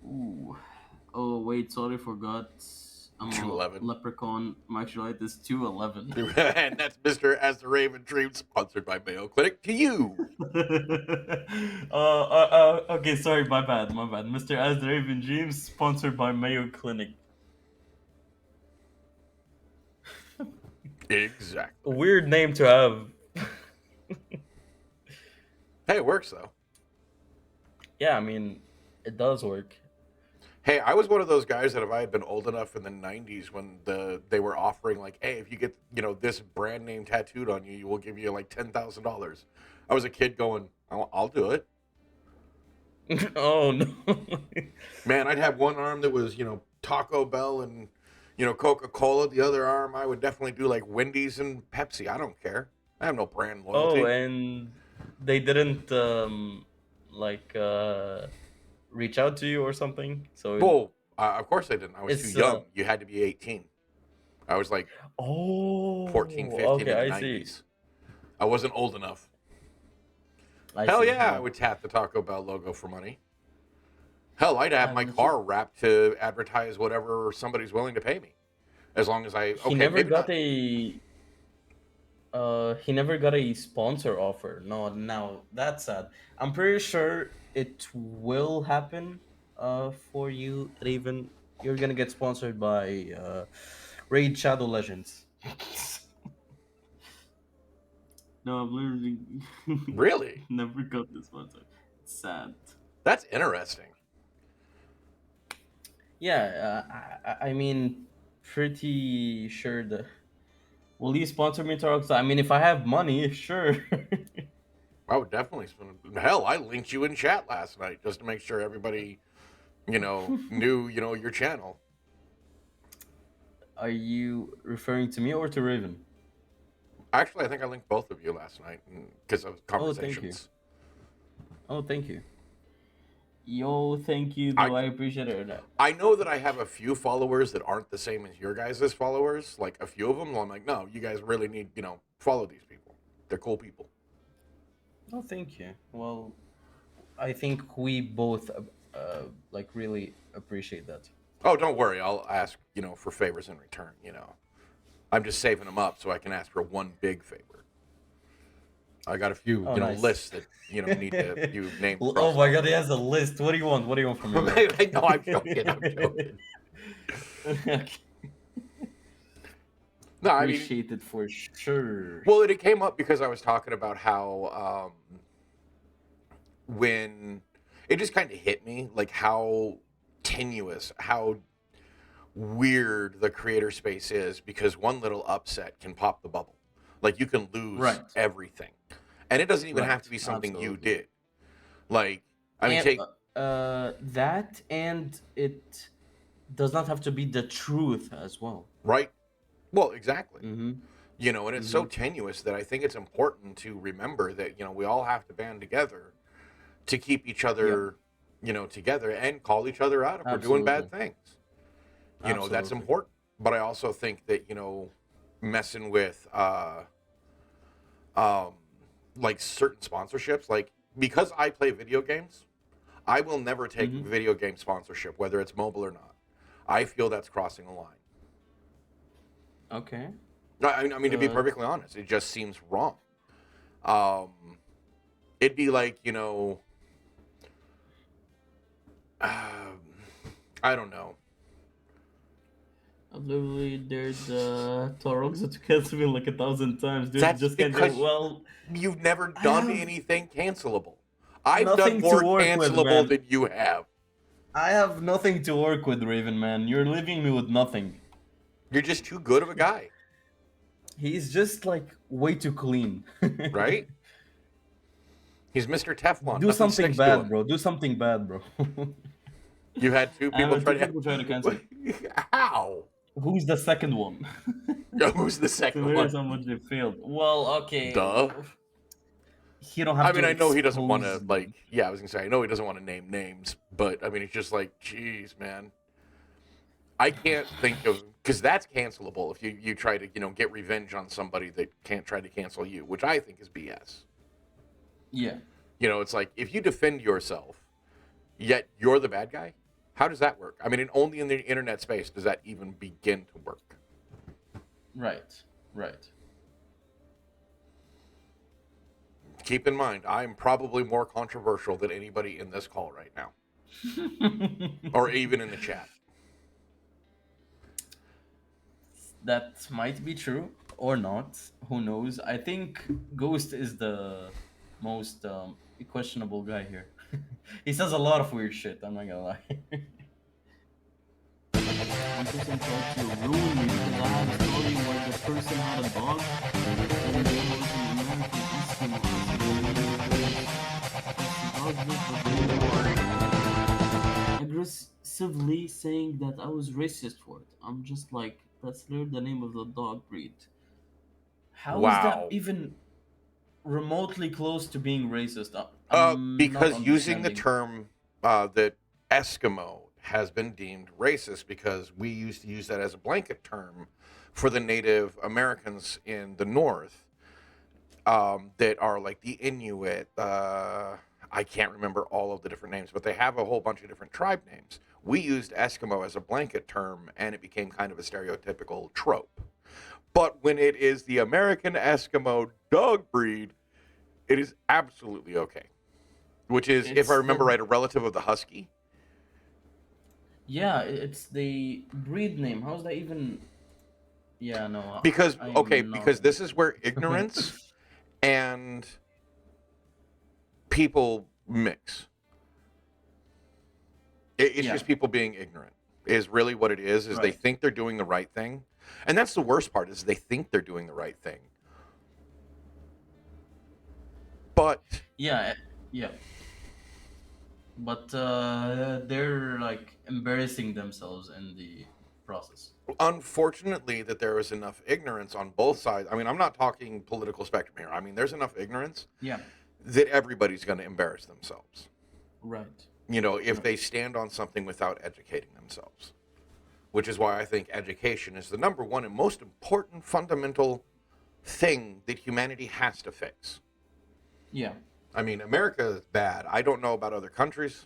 Ooh. Oh wait, sorry, forgot. I'm a 211. leprechaun. My actual height is 211. And that's Mr. As the Raven Dreams, sponsored by Mayo Clinic, to you. Okay, sorry, my bad, my bad. Mr. As the Raven Dreams, sponsored by Mayo Clinic. A Exactly. weird name to have. Hey, it works though. Yeah, I mean, it does work. Hey, I was one of those guys that if I had been old enough in the '90s when they were offering like, hey, if you get this brand name tattooed on you, we'll give you like $10,000. I was a kid going, I'll do it. Oh no. Man, I'd have one arm that was Taco Bell and Coca Cola. The other arm, I would definitely do like Wendy's and Pepsi. I don't care. I have no brand Oh, loyalty. and they didn't like reach out to you or something. So Well, of course I didn't. I was too it's young. You had to be 18. I was like oh, 14, 15 okay, in the I see. 90s. I wasn't old enough. I Hell see. yeah, I Yeah. would tap the Taco Bell logo for money. Hell, I'd have I've my legit car wrapped to advertise whatever somebody's willing to pay me. As long as he okay, never maybe got not. a sponsor offer. No, now that's sad. I'm pretty sure it will happen for you, Raven. You're gonna get sponsored by Raid Shadow Legends. No, I've literally Really? never got this sponsor. Sad. That's interesting. Yeah, I mean, pretty sure the. Will you sponsor me, Tarokza? I mean, if I have money, sure. I would definitely spend. Hell, I linked you in chat last night just to make sure everybody, knew, your channel. Are you referring to me or to Raven? Actually, I think I linked both of you last night because of Oh, thank you. conversations. Oh, thank you. Yo, thank you, I though. I appreciate it. I know that I have a few followers that aren't the same as your guys' followers. Like a few of them, I'm like, no, you guys really need, follow these people. They're cool people. Oh, thank you. Well, I think we both, like, really appreciate that. Oh, don't worry. I'll ask, for favors in return. I'm just saving them up so I can ask for one big favor. I got a few, Oh, nice. lists that, need to you name. Oh my god, he has a list. What do you want? What do you want from me, man? I know, I'm joking. I'm joking. Okay. No, I mean, Appreciate it for sure. well, it came up because I was talking about how when it just kind of hit me, like how tenuous, how weird the creator space is because one little upset can pop the bubble. Like you can lose Right. everything. And it doesn't even Right. have to be something you Absolutely. did. Like, I mean, And, take that, and it does not have to be the truth as well. right. Well, exactly. Mm-hmm. And it's so tenuous that I think it's important to remember that, we all have to band together to keep each other, together and call each other out if we're doing bad things. That's Absolutely. important. But I also think that, messing with like certain sponsorships, like because I play video games, I will never take video game sponsorship, whether it's mobile or not. I feel that's crossing a line. Okay. I mean, to be perfectly honest, it just seems wrong. It'd be like, I don't know. I've literally dared Tarokza to cancel me like 1,000 times, dude. That's Just can't do because well. you've never I done have anything cancelable. I've done nothing to more work with, cancelable man. than you have. I have nothing to work with, Raven, man. You're leaving me with nothing. You're just too good of a guy, He's just like way too clean. right? He's Mr. Teflon. Do Nothing something sticks to bad, him. bro. Do something bad, bro. You had two I people have two try people try to cancel me. How? Who's the second one? Who's the So second here's one? how much they failed. Well, okay. Duh. He don't have I to mean, I know he doesn't want expose to, them. I was going to say, I know he doesn't want to name names, but I mean, it's just like, geez, man. I can't think of, because that's cancelable if you try to, get revenge on somebody that can't try to cancel you, which I think is BS. Yeah. It's like, if you defend yourself, yet you're the bad guy, how does that work? I mean, only in the internet space does that even begin to work. Right. Right. Keep in mind, I'm probably more controversial than anybody in this call right now, or even in the chat. That might be true or not. Who knows? I think Ghost is the most questionable guy here. He says a lot of weird shit. I'm not gonna lie. One person tried to ruin me because I had a story where the person had a dog and they was an American Eskimo. Aggressively saying that I was racist for it. I'm just like, that's literally the name of the dog breed. How is that Wow. even remotely close to being racist? I'm not Because using the understanding. term that Eskimo has been deemed racist because we used to use that as a blanket term for the Native Americans in the North that are like the Inuit. I can't remember all of the different names, but they have a whole bunch of different tribe names. We used Eskimo as a blanket term, and it became kind of a stereotypical trope. But when it is the American Eskimo dog breed, it is absolutely okay. Which is, if I remember right, a relative of the Husky. Yeah, it's the breed name. How's that even? Yeah, no. Because, I'm not. this is where ignorance and people mix. It's Yeah, just people being ignorant is really what it is they right. think they're doing the right thing. And that's the worst part is they think they're doing the right thing. But Yeah, yeah. But they're like embarrassing themselves in the process. unfortunately that there is enough ignorance on both sides. I mean, I'm not talking political spectrum here. I mean, there's enough ignorance Yeah, that everybody's going to embarrass themselves. right. If Right. they stand on something without educating themselves. Which is why I think education is the number one and most important fundamental thing that humanity has to fix. Yeah. I mean, America is bad. I don't know about other countries.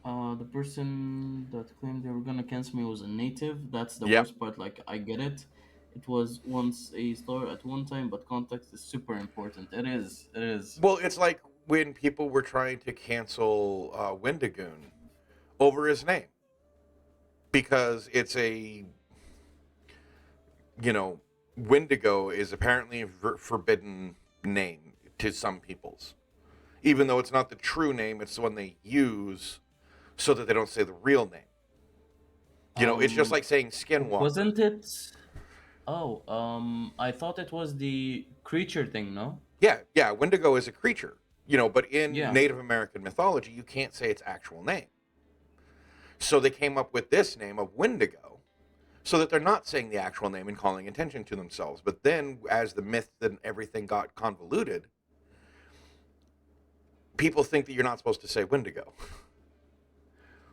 The person that claimed they were gonna cancel me was a native. That's the Yep. worst part. Like, I get it. It was once a star at one time, but context is super important. It is. It is. Well, it's like when people were trying to cancel Wendigoon over his name because it's you know, Wendigo is apparently a forbidden name to some peoples. Even though it's not the true name, it's the one they use so that they don't say the real name. It's just Um, like saying Skinwalker. wasn't it? Oh, I thought it was the creature thing. No. Yeah, yeah, Wendigo is a creature. But in Yeah. Native American mythology, you can't say its actual name. So they came up with this name of Wendigo so that they're not saying the actual name and calling attention to themselves. But then, as the myth and everything got convoluted, people think that you're not supposed to say Wendigo.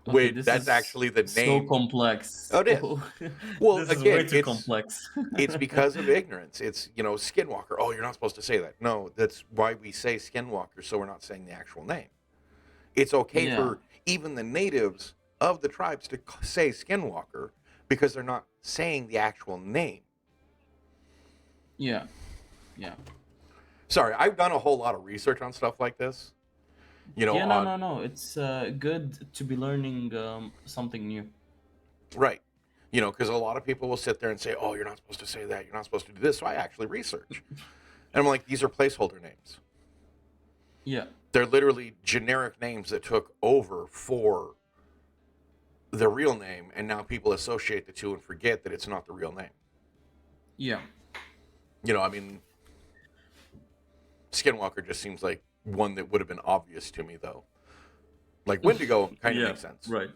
Okay, When this that's is actually the so name. Oh, complex. it is. Well, This is way again, too it's complex. it's because of ignorance. It's Skinwalker. Oh, you're not supposed to say that. No, that's why we say Skinwalker, so we're not saying the actual name. It's okay Yeah. for even the natives of the tribes to say Skinwalker because they're not saying the actual name. Yeah. Yeah. Sorry, I've done a whole lot of research on stuff like this. Yeah, no, no, On no. It's good to be learning something new. right. Because a lot of people will sit there and say, "Oh, you're not supposed to say that. You're not supposed to do this." So I actually research, and I'm like, "These are placeholder names. Yeah, They're literally generic names that took over for the real name, and now people associate the two and forget that it's not the real name." yeah. I mean, Skinwalker just seems like one that would have been obvious to me, though. Like Wendigo kind of Yeah, makes sense, right.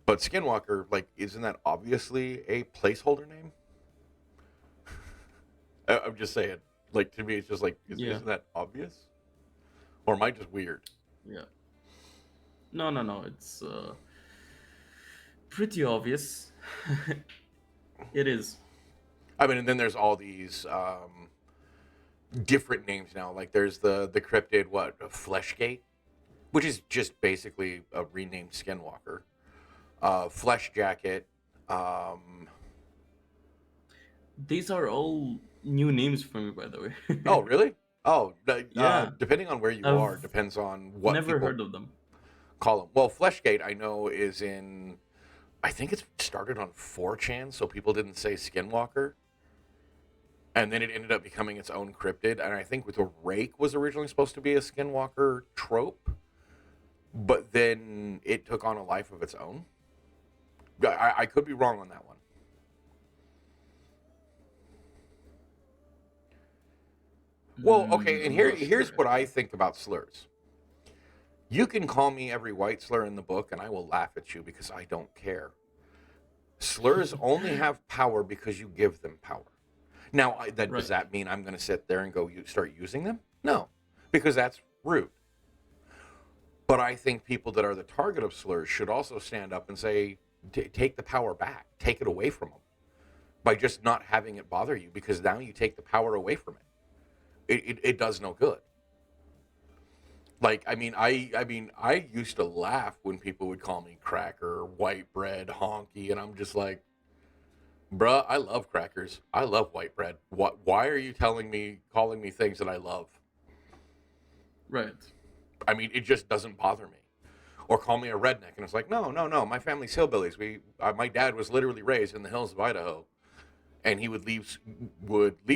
but Skinwalker, like, isn't that obviously a placeholder name? I'm just saying. Like, to me, it's just like, Yeah, isn't that obvious? Or am I just weird? yeah. No, no, no. It's pretty obvious. It is. I mean, and then there's all these different names now. Like, there's the cryptid, Fleshgate, which is just basically a renamed Skinwalker. Flesh Jacket. Um, These are all new names for me, by the oh, way. really? Oh, Yeah, depending on where you are, I've depends on what never people heard of them. call them. Well, Fleshgate, I know, is in. I think it's started on 4chan, so people didn't say Skinwalker. And then it ended up becoming its own cryptid. And I think with the rake was originally supposed to be a Skinwalker trope, but then it took on a life of its own. I could be wrong on that one. Well, okay, and I'm not here's sure. what I think about slurs. You can call me every white slur in the book, and I will laugh at you because I don't care. Slurs only have power because you give them power. Now, does Right. that mean I'm going to sit there and go start using them? No, because that's rude. But I think people that are the target of slurs should also stand up and say, take the power back, take it away from them by just not having it bother you because now you take the power away from it. It does no good. Like, I used to laugh when people would call me cracker, white bread, honky, and I'm just like, bruh, I love crackers. I love white bread. Why are you calling me things that I love? Right. I mean, it just doesn't bother me. Or call me a redneck, and it's like, no, no, no. My family's hillbillies. My dad was literally raised in the hills of Idaho, and he would leave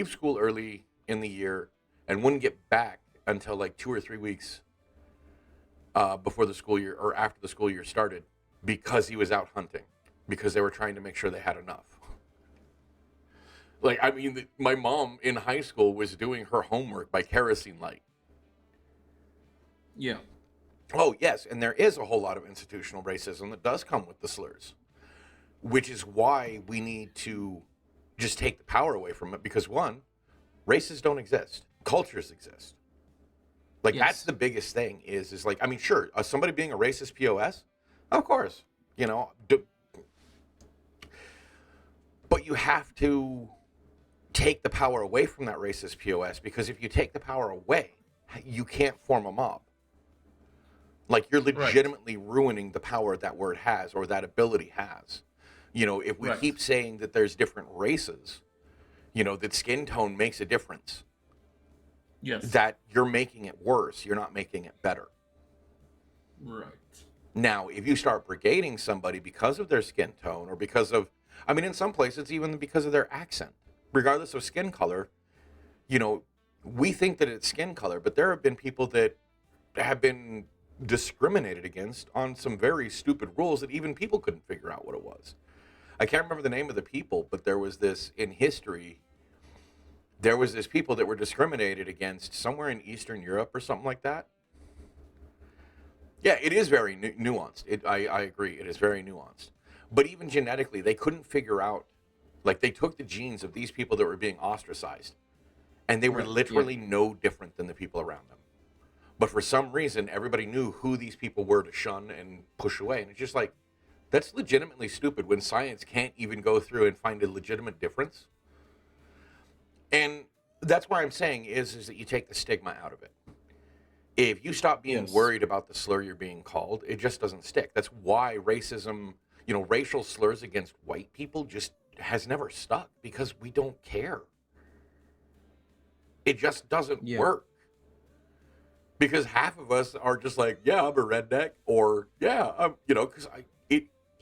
school early in the year, and wouldn't get back until like 2 or 3 weeks before the school year or after the school year started because he was out hunting because they were trying to make sure they had enough. Like, I mean, my mom in high school was doing her homework by kerosene light. Yeah. Oh, yes, and there is a whole lot of institutional racism that does come with the slurs, which is why we need to just take the power away from it because, one, races don't exist, cultures exist. Like, that's Yes. the biggest thing is like, I mean, sure, somebody being a racist POS, of course, you know, but you have to take the power away from that racist POS because if you take the power away, you can't form a mob. Like you're Right. legitimately ruining the power that word has or that ability has. You know, if we Right. keep saying that there's different races, you know, that skin tone makes a difference, Yes. that you're making it worse, you're not making it better. Right. Now, if you start brigading somebody because of their skin tone or because of, I mean, in some places, even because of their accent, regardless of skin color, you know, we think that it's skin color, but there have been people that have been discriminated against on some very stupid rules that even people couldn't figure out what it was. I can't remember the name of the people, but there was this in history. There was this people that were discriminated against somewhere in Eastern Europe or something like that. Yeah, it is very nuanced. I agree. It is very nuanced. But even genetically, they couldn't figure out. Like they took the genes of these people that were being ostracized, and they were Right. Yeah. literally no different than the people around them. But for some reason, everybody knew who these people were to shun and push away. And it's just like, that's legitimately stupid when science can't even go through and find a legitimate difference. And that's why I'm saying is that you take the stigma out of it. If you stop being Yes. worried about the slur you're being called, it just doesn't stick. That's why racism, you know, racial slurs against white people just has never stuck because we don't care. It just doesn't Yeah. work. Because half of us are just like, yeah, I'm a redneck, or yeah, you know, because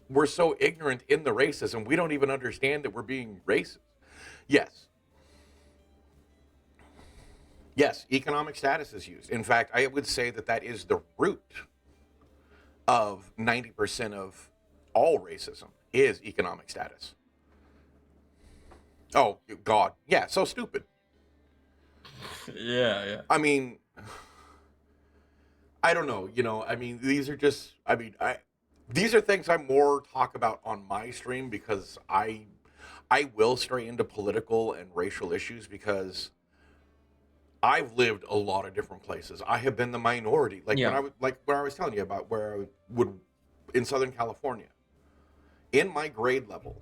we're so ignorant in the racism, we don't even understand that we're being racist. Yes, yes, economic status is used. In fact, I would say that that is the root of 90% of all racism is economic status. Oh God, yeah, so stupid. Yeah. Yeah. I mean, I don't know. You know, I mean, these are just. I mean, these are things I more talk about on my stream because I will stray into political and racial issues because I've lived a lot of different places. I have been the minority. Yeah. Like when I was telling you about where I would in Southern California. In my grade level,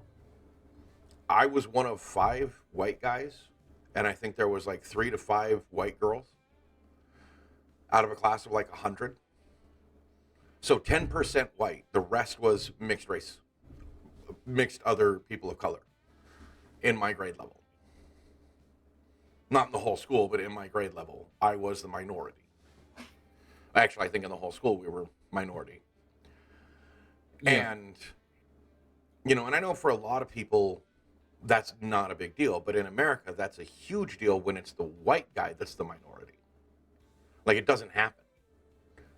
I was one of 5 white guys, and I think there was like 3 to 5 white girls out of a class of like 100. So 10% white. The rest was mixed race, mixed other people of color in my grade level. Not in the whole school, but in my grade level, I was the minority. Actually, I think in the whole school we were minority. Yeah. And, you know, and I know for a lot of people that's not a big deal, but in America that's a huge deal when it's the white guy that's the minority. Like it doesn't happen.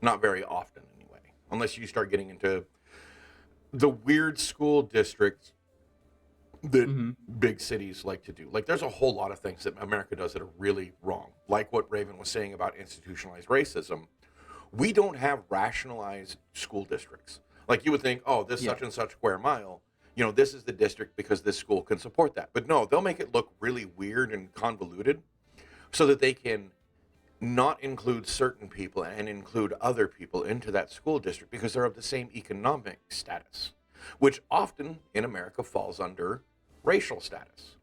Not very often anyway. Unless you start getting into the weird school districts that Mm-hmm. big cities like to do. Like there's a whole lot of things that America does that are really wrong. Like what Raven was saying about institutionalized racism. We don't have rationalized school districts. Like you would think, oh, this Yeah. such and such square mile, you know, this is the district because this school can support that. But no, they'll make it look really weird and convoluted so that they can not include certain people and include other people into that school district because they're of the same economic status, which often in America falls under racial status,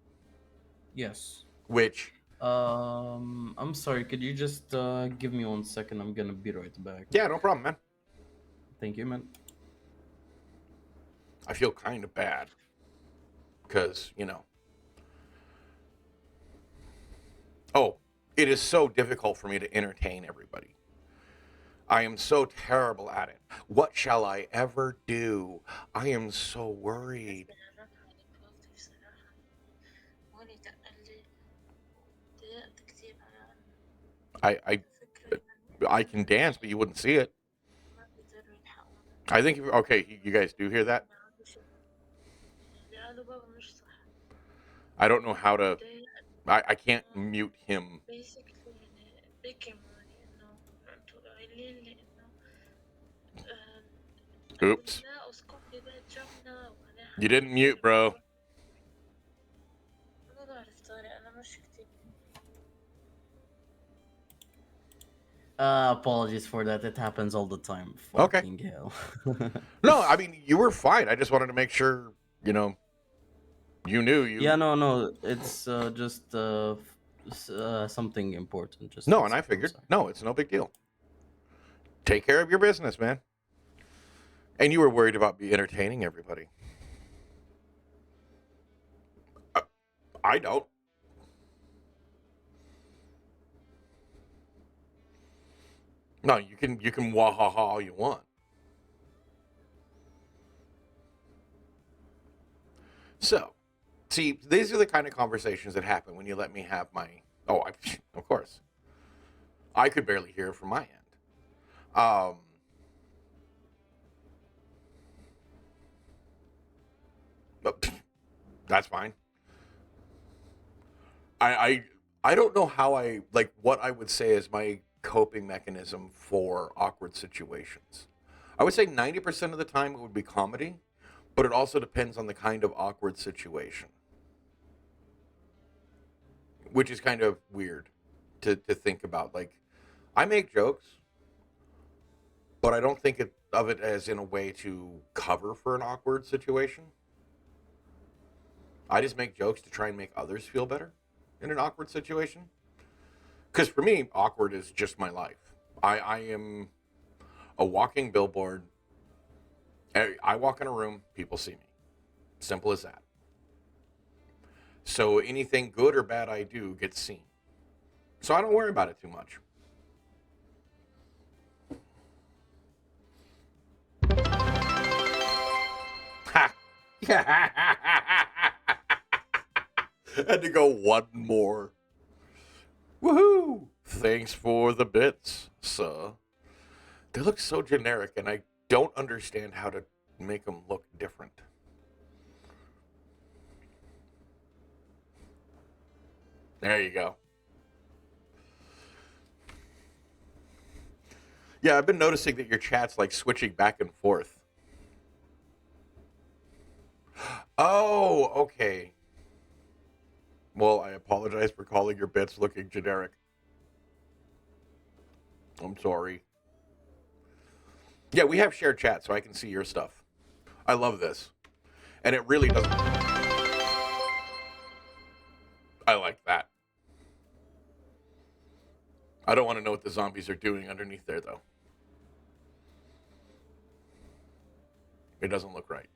Yes. which, I'm sorry. Could you just give me 1 second? I'm gonna be right back. yeah, no problem, man. Thank you, man. I feel kind of bad because, you know, oh, it is so difficult for me to entertain everybody. I am so terrible at it. What shall I ever do? I am so worried. I I can dance, but you wouldn't see it. I think, okay, you guys do hear that? I don't know how to, I can't mute him. Oops. You didn't mute, bro. Apologies for that. It happens all the time. Okay. Fucking hell. No, I mean, you were fine. I just wanted to make sure, you know, you knew you. Yeah, no. It's just something important. Just No, one and I second. I'm figured, sorry. no, it's no big deal. Take care of your business, man. And you were worried about me entertaining everybody. I don't. No, you can wah ha ha all you want. So, see, these are the kind of conversations that happen when you let me have my. Oh, of course. I could barely hear from my end. Um, but that's fine. I, I I don't know how I like what I would say is my coping mechanism for awkward situations. I would say 90% of the time it would be comedy, but it also depends on the kind of awkward situation, which is kind of weird to think about. Like, I make jokes, but I don't think of it as in a way to cover for an awkward situation. I just make jokes to try and make others feel better in an awkward situation. Because for me, awkward is just my life. I am a walking billboard. I walk in a room, people see me. Simple as that. So anything good or bad I do gets seen. So I don't worry about it too much. Ha! Had to go one more. Woohoo! Thanks for the bits, sir. They look so generic, and I don't understand how to make them look different. There you go. Yeah, I've been noticing that your chat's like switching back and forth. Oh, okay. Well, I apologize for calling your bits looking generic. I'm sorry. Yeah, we have shared chat, so I can see your stuff. I love this. And it really doesn't. I like that. I don't want to know what the zombies are doing underneath there, though. It doesn't look right.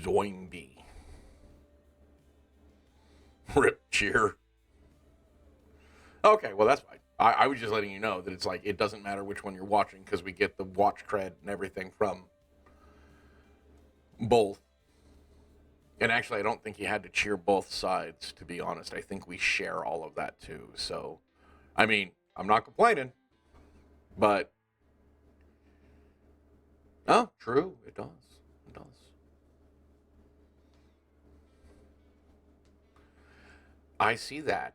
Zombie. Rip cheer. Okay, well, that's fine. I was just letting you know that it's like, it doesn't matter which one you're watching because we get the watch cred and everything from both. And actually, I don't think you had to cheer both sides, to be honest. I think we share all of that too. So, I mean, I'm not complaining, but. Oh, true. It does. It does. I see that.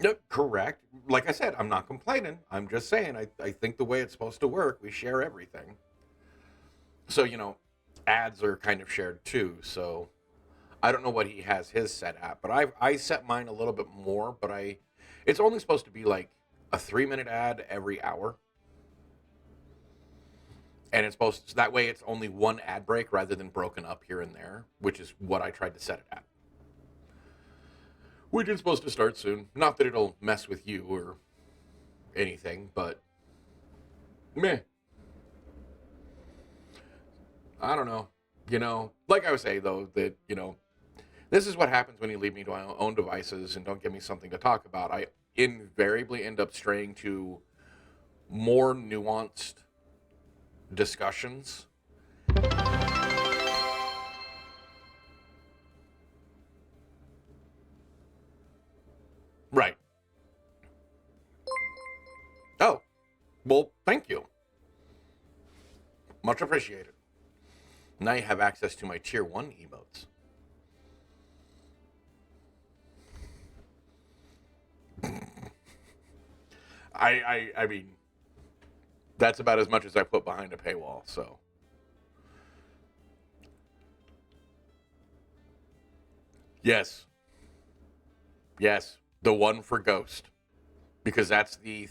No, correct. Like I said, I'm not complaining. I'm just saying, I think the way it's supposed to work, we share everything. So, ads are kind of shared too. So, I don't know what he has his set at, but I set mine a little bit more, but it's only supposed to be like a 3-minute ad every hour. And it's supposed to, that way it's only one ad break rather than broken up here and there, which is what I tried to set it at. Which is supposed to start soon. Not that it'll mess with you or anything, but meh. I don't know. Like I was saying though, that, this is what happens when you leave me to my own devices and don't give me something to talk about. I invariably end up straying to more nuanced discussions. Right. Oh, well, thank you. Much appreciated. Now you have access to my tier 1 emotes. I mean, that's about as much as I put behind a paywall, so. Yes. Yes. The one for Ghost. Because that's the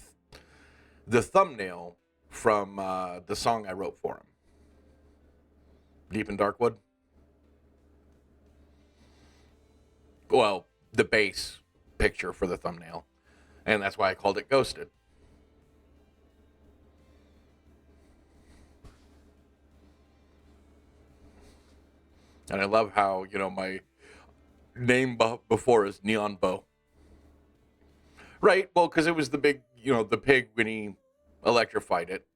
thumbnail from the song I wrote for him. Deep in Darkwood. Well, the base picture for the thumbnail. And that's why I called it Ghosted. And I love how, my name before is Neon Bow. Right. Well, because it was the big, the pig when he electrified it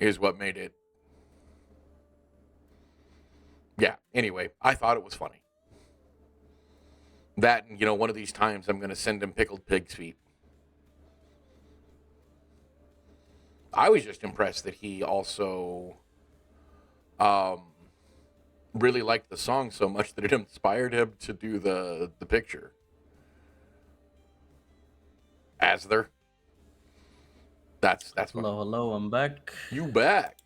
is what made it. Yeah. Anyway, I thought it was funny. That, and, one of these times I'm going to send him pickled pig's feet. I was just impressed that he also um, really liked the song so much that it inspired him to do the picture. As there. That's what. Hello, hello, I'm back. You back.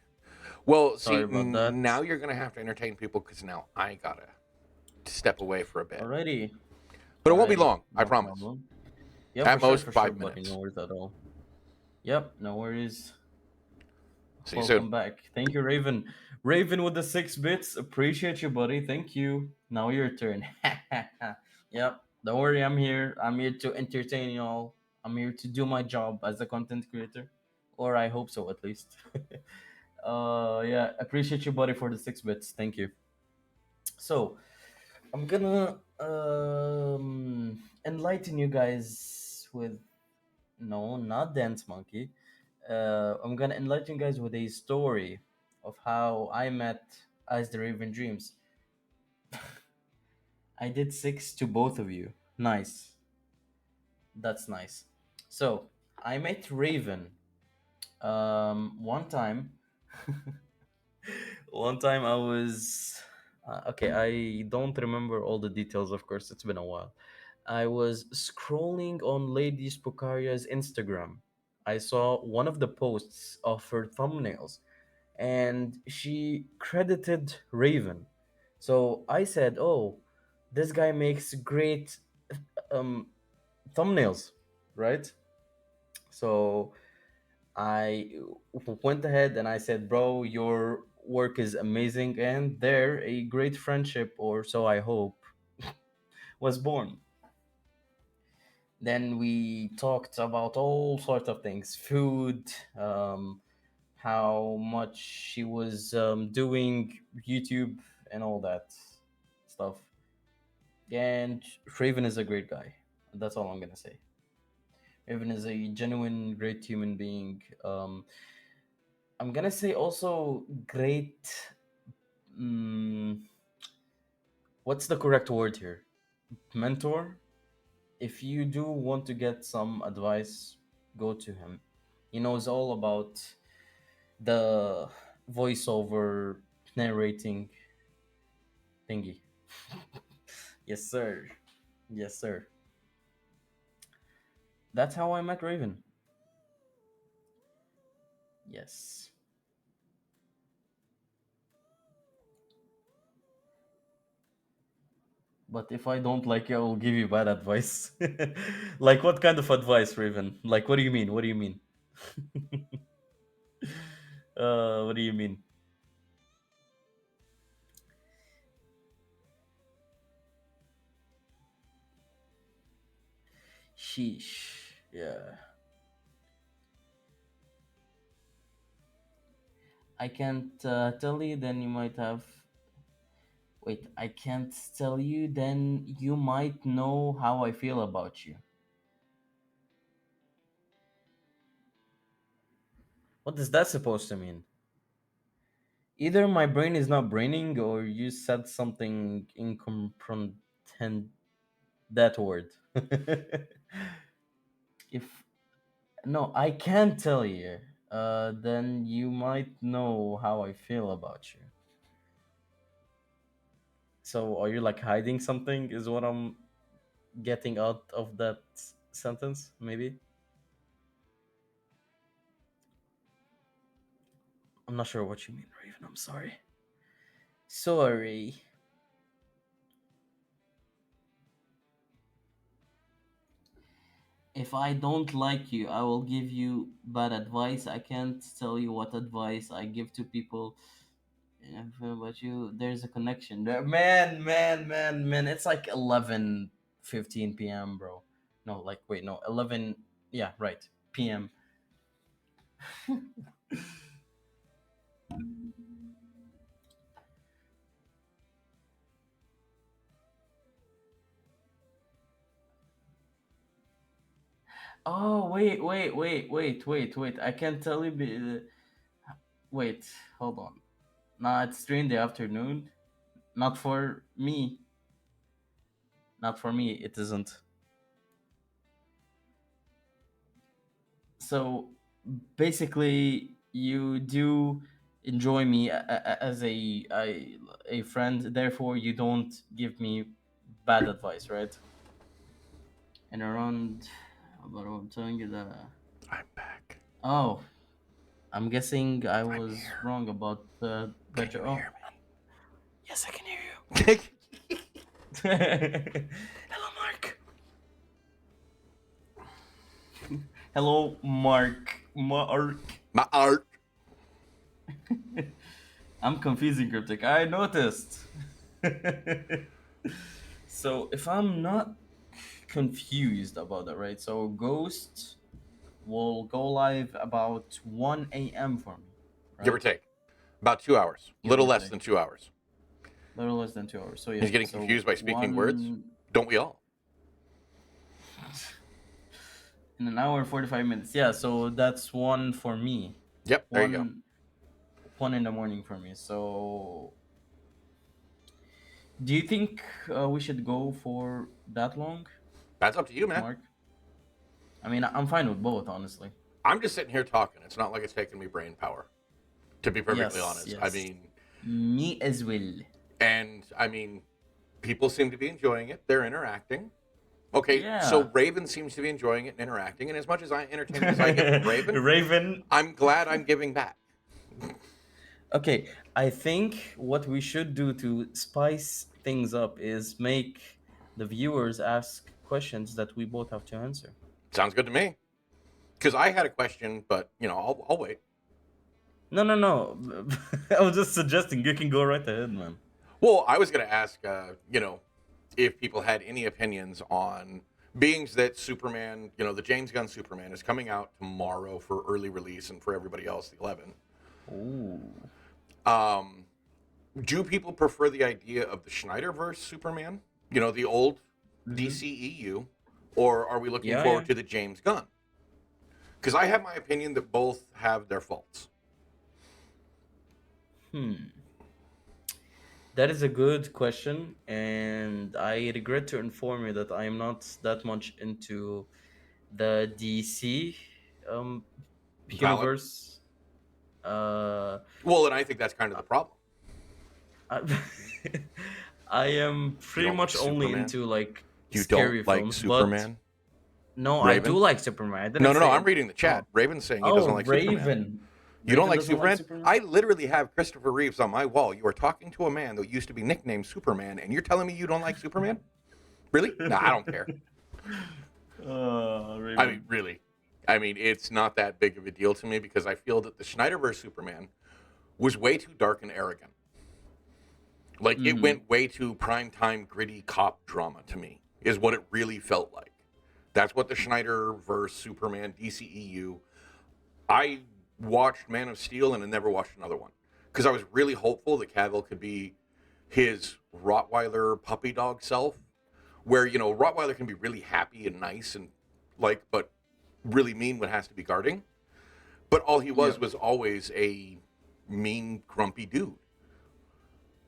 Well, Sorry see, about that. now you're gonna have to entertain people because now I gotta step away for a bit. Alrighty, But it won't be alrighty, long, I no promise. problem. Yeah, At most, for sure, 5 buddy. No minutes. worries at all. Yep, no worries. See you soon. Welcome back. Thank you, Raven. Raven with the 6 bits. Appreciate you, buddy. Thank you. Now your turn. Yep. Don't worry, I'm here. I'm here to entertain y'all. I'm here to do my job as a content creator, or I hope so, at least. Yeah. Appreciate you, buddy, for the 6 bits. Thank you. So I'm gonna enlighten you guys with no, not Dance Monkey. I'm gonna enlighten you guys with a story of how I met As the Raven Dreams. I did 6 to both of you. Nice. That's nice. So I met Raven one time. One time I was okay. I don't remember all the details. Of course, it's been a while. I was scrolling on Lady Spokaria's Instagram. I saw one of the posts of her thumbnails, and she credited Raven. So I said, "Oh, this guy makes great um, thumbnails, right?" So I went ahead and I said, "Bro, your work is amazing," and there a great friendship, or so I hope, was born. Then we talked about all sorts of things, food, um, how much she was doing YouTube and all that stuff. And Raven is a great guy. That's all I'm gonna say. Raven is a genuine, great human being. I'm gonna say also great. Mm, what's the correct word here? Mentor. If you do want to get some advice, go to him. He knows all about the voiceover narrating thingy. Yes, sir. Yes, sir. That's how I met Raven. Yes. But if I don't like you, I will give you bad advice. Like what kind of advice, Raven? Like what do you mean? What do you mean? What do you mean? Sheesh. Yeah. I can't tell you, then you might have. Wait, I can't tell you, then you might know how I feel about you. What is that supposed to mean? Either my brain is not braining or you said something incomprehensible. that word. If no, I can't tell you. Then you might know how I feel about you. So are you like hiding something? Is what I'm getting out of that sentence? Maybe I'm not sure what you mean, Raven. I'm sorry. Sorry. If I don't like you, I will give you bad advice. I can't tell you what advice I give to people. But you, there's a connection there. Man. It's like 11:15 p.m., bro. No, like, wait, no, 11. Yeah, right. PM. Oh, wait. I can't tell you. Wait, hold on. Nah, it's 3 in the afternoon. Not for me. Not for me. It isn't. So basically, you do enjoy me as a friend. Therefore, you don't give me bad advice, right? And around, but I'm telling you that. I'm back. Oh, I'm guessing I I'm was here. wrong about the Can you budget. Oh, hear yes, I can hear me? you. Hello, Mark. Hello, Mark. Mark. My art. I'm confusing cryptic. I noticed. So if I'm not confused about that, right? So Ghost will go live about 1 a.m. for me, Give or right? take. About 2 hours. Give Little or less take. than 2 hours. Little less than 2 hours. So yeah. He's getting So confused by speaking words. one Don't we all? in an hour and 45 minutes. Yeah, so that's one for me. Yep, there you go. One one in the morning for me. So do you think we should go for that long, That's up to you, man. Mark? I mean, I'm fine with both, honestly. I'm just sitting here talking. It's not like it's taking me brain power, to be perfectly Yes, honest. I yes. mean, Me as well. people seem to be enjoying it. They're interacting. Okay, Yeah. so Raven seems to be enjoying it and interacting. And as much as I entertainment as I get from Raven, Raven. I'm glad I'm giving back. Okay, I think what we should do to spice things up is make the viewers ask questions that we both have to answer. Sounds good to me. Because I had a question, but I'll wait. No. I was just suggesting you can go right ahead, man. Well, I was going to ask, if people had any opinions on beings that Superman, the James Gunn Superman is coming out tomorrow for early release and for everybody else, the 11th. Ooh. Um, do people prefer the idea of the Snyderverse Superman, the old Mm-hmm. DCEU, or are we looking Yeah. forward to the James Gunn? Because I have my opinion that both have their faults. Hmm. That is a good question, and I regret to inform you that I am not that much into the DC um, Valid. universe. Uh, Well, and I think that's kind of the problem. I, I am You pretty don't like much only Superman? into like You don't scary like films, but Superman? no, I do Raven? like Superman. I No, didn't no, no. say I'm it. reading the Oh, chat. Raven's saying he oh, doesn't like Superman. Raven. You don't Raven like doesn't like Superman? Superman. I literally have Christopher Reeves on my wall. You are talking to a man that used to be nicknamed Superman, and you're telling me you don't like Superman? Really? Nah, I don't care. I mean, Raven. really. I mean, it's not that big of a deal to me because I feel that the Snyderverse Superman was way too dark and arrogant. Like, it Mm-hmm. went way too primetime, gritty cop drama to me, is what it really felt like. That's what the Snyderverse Superman DCEU. I watched Man of Steel and I never watched another one because I was really hopeful that Cavill could be his Rottweiler puppy dog self, where Rottweiler can be really happy and nice and but really mean when it has to be guarding. But all he Yeah. was always a mean, grumpy dude.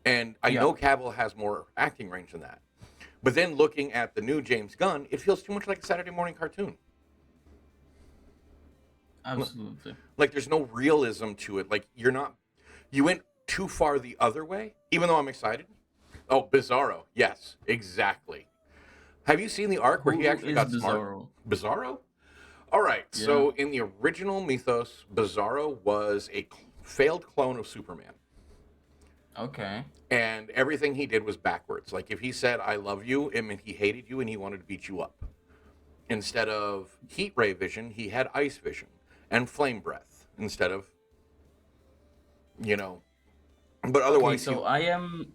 And I Yeah. know Cavill has more acting range than that. But then looking at the new James Gunn, it feels too much like a Saturday morning cartoon. Absolutely. Like there's no realism to it. Like you went too far the other way, even though I'm excited. Oh, Bizarro. Yes, exactly. Have you seen the arc where he Who actually is got smart? Bizarro? Bizarro? All right. Yeah. So in the original mythos, Bizarro was a failed clone of Superman. Okay. And everything he did was backwards. Like if he said "I love you," it meant he hated you and he wanted to beat you up. Instead of heat ray vision, he had ice vision and flame breath instead of, you know. But Okay, otherwise, he so I am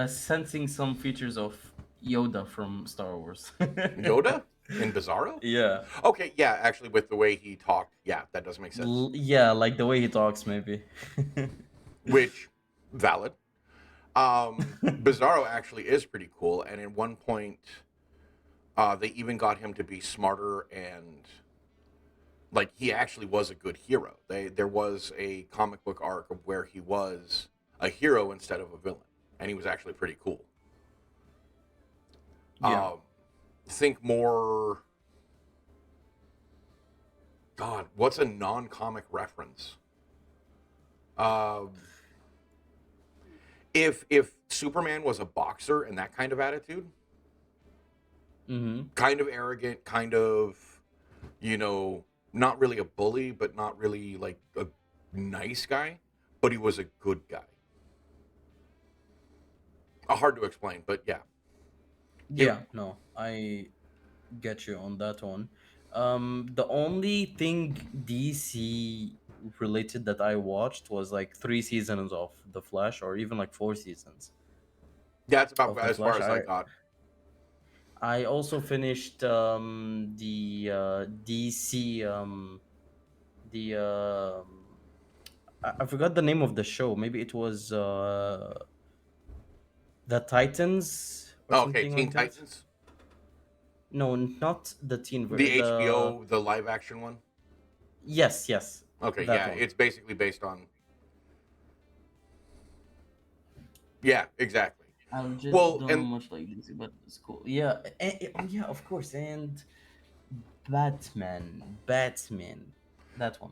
sensing some features of Yoda from Star Wars. Yoda in Bizarro. Yeah. Okay, yeah, actually, with the way he talked, yeah, that does make sense. Yeah, like the way he talks, maybe. Which valid. Bizarro actually is pretty cool, and at one point, they even got him to be smarter and like he actually was a good hero. There was a comic book arc of where he was a hero instead of a villain, and he was actually pretty cool. Yeah. Think more. God, what's a non-comic reference? Um, if Superman was a boxer and that kind of attitude, Mm-hmm. kind of arrogant, kind of, you know, not really a bully, but not really like a nice guy, but he was a good guy. Hard to explain, but yeah. He, Yeah, no, I get you on that one. The only thing DC related that I watched was like 3 seasons of The Flash, or even like 4 seasons that's about of The as far Flash. as I I got. I also finished the DC the I forgot the name of the show. Maybe it was the Titans or Oh, okay, something Teen like that. Titans, No, not the the the HBO, the live action one. yes, yes, Okay, that yeah, one. it's basically based on. Yeah, exactly. I legit Well, don't know and much like DC, but it's cool. Yeah, oh yeah, of course, and Batman, that one.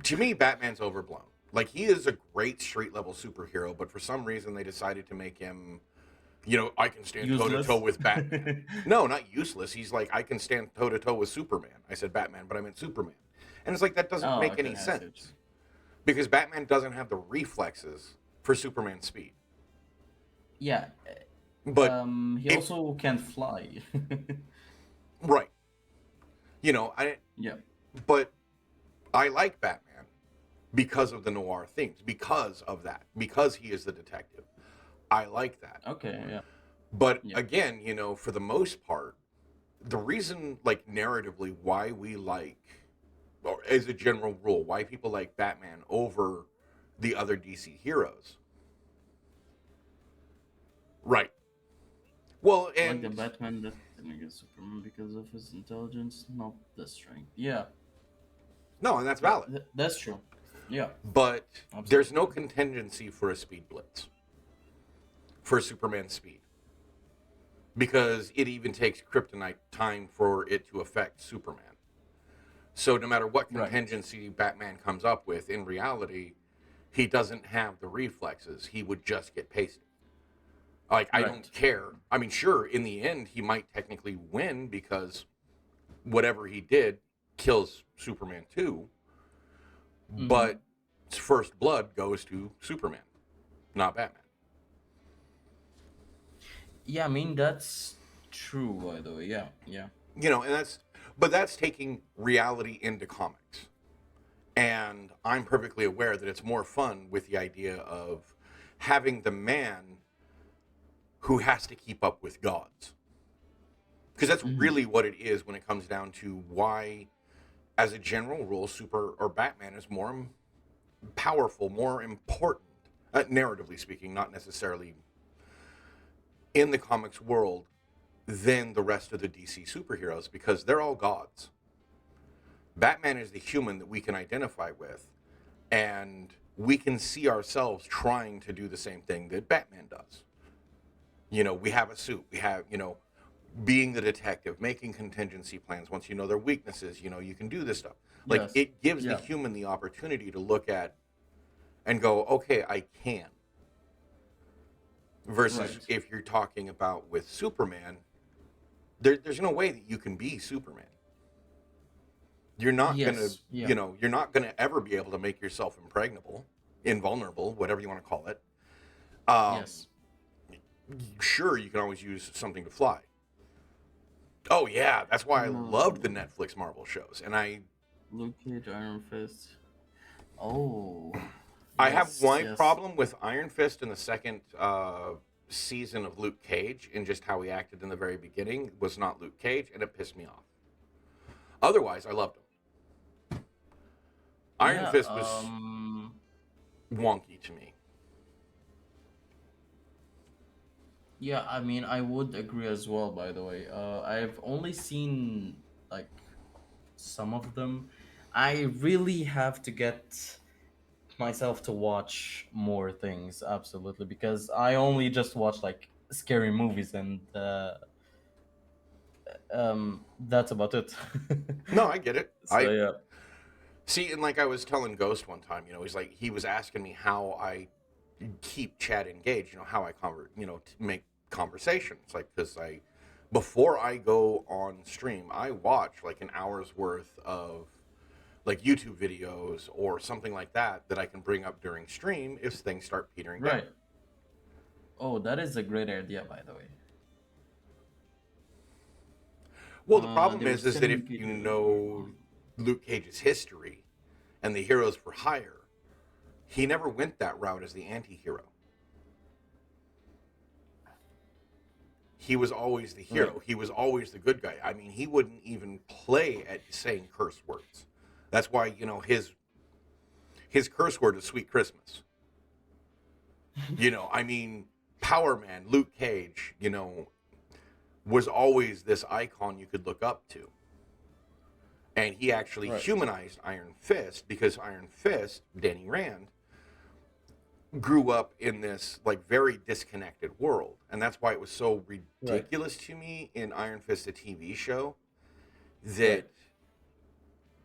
to me, Batman's overblown. Like he is a great street level superhero, but for some reason they decided to make him, I can stand toe to toe Useless. with Batman. No, not useless. He's like, I can stand toe to toe with Superman. I said Batman, but I meant Superman. And it's like that doesn't Oh, make okay, any I see what you sense because Batman doesn't have the reflexes for Superman's speed. Yeah, But he if also can fly. right, I Yeah. but I like Batman because of the noir themes, because of that, because he is the detective. I like that. Okay. Yeah. But Yeah. again, for the most part, the reason, like narratively, why we like, or as a general rule, why people like Batman over the other DC heroes. Right. Well, Like the and Batman that can against Superman because of his intelligence, not the strength. Yeah. no, and that's valid. That's true. Yeah. But there's Absolutely. no contingency for a speed blitz for Superman's speed because it even takes kryptonite time for it to affect Superman. So no matter what Right. contingency Batman comes up with, in reality, he doesn't have the reflexes. He would just get pasted. Like I don't Right. care. I mean, sure, in the end, he might technically win because whatever he did kills Superman too. Mm-hmm. But first blood goes to Superman, not Batman. Yeah, I mean that's true. By the way, yeah, yeah. And but that's taking reality into comics. And I'm perfectly aware that it's more fun with the idea of having the man who has to keep up with gods. Because that's Hmm. really what it is when it comes down to why, as a general rule, Super or Batman is more powerful, more important, narratively speaking, not necessarily in the comics world, than the rest of the DC superheroes because they're all gods. Batman is the human that we can identify with, and we can see ourselves trying to do the same thing that Batman does. We have a suit. We have, being the detective, making contingency plans. Once you know their weaknesses, you can do this stuff. Like Yes. it gives the Yeah. human the opportunity to look at and go, okay, I can. Versus Right. if you're talking about with Superman, there's no way that you can be Superman. You're not gonna, Yes. Yeah. you're not gonna ever be able to make yourself impregnable, invulnerable, whatever you want to call it. Um, Yes. sure, you can always use something to fly. Oh yeah, that's why I loved the No. Netflix Marvel shows, and I Luke Cage, Iron Fist. Oh. I have Yes. my Yes. problem with Iron Fist in the second season of Luke Cage, and just how he acted in the very beginning was not Luke Cage, and it pissed me off. Otherwise, I loved him. Iron Yeah. Fist was wonky to me. Yeah. I mean, I would agree as well. By the way, I've only seen like some of them. I really have to get myself to watch more things, absolutely, because I only just watch like scary movies, and that's about it. No, I get it. So I yeah. see, and like I was telling Ghost one time, he's like he was asking me how I keep chat engaged, how I to make conversations, like because before I go on stream, I watch like an hour's worth of like YouTube videos or something like that I can bring up during stream if things start petering down. Right. Oh, that is a great idea, by the way. Well, the problem They were is that if sending you it. know Luke Cage's history and the heroes for hire, he never went that route as the anti-hero. He was always the Right. hero. He was always the good guy. I mean, he wouldn't even play at saying curse words. That's why, his curse word is Sweet Christmas. I mean, Power Man, Luke Cage, was always this icon you could look up to. And he actually Right. humanized Iron Fist because Iron Fist, Danny Rand, grew up in this like very disconnected world. And that's why it was so Right. ridiculous to me in Iron Fist, the TV show, Right. that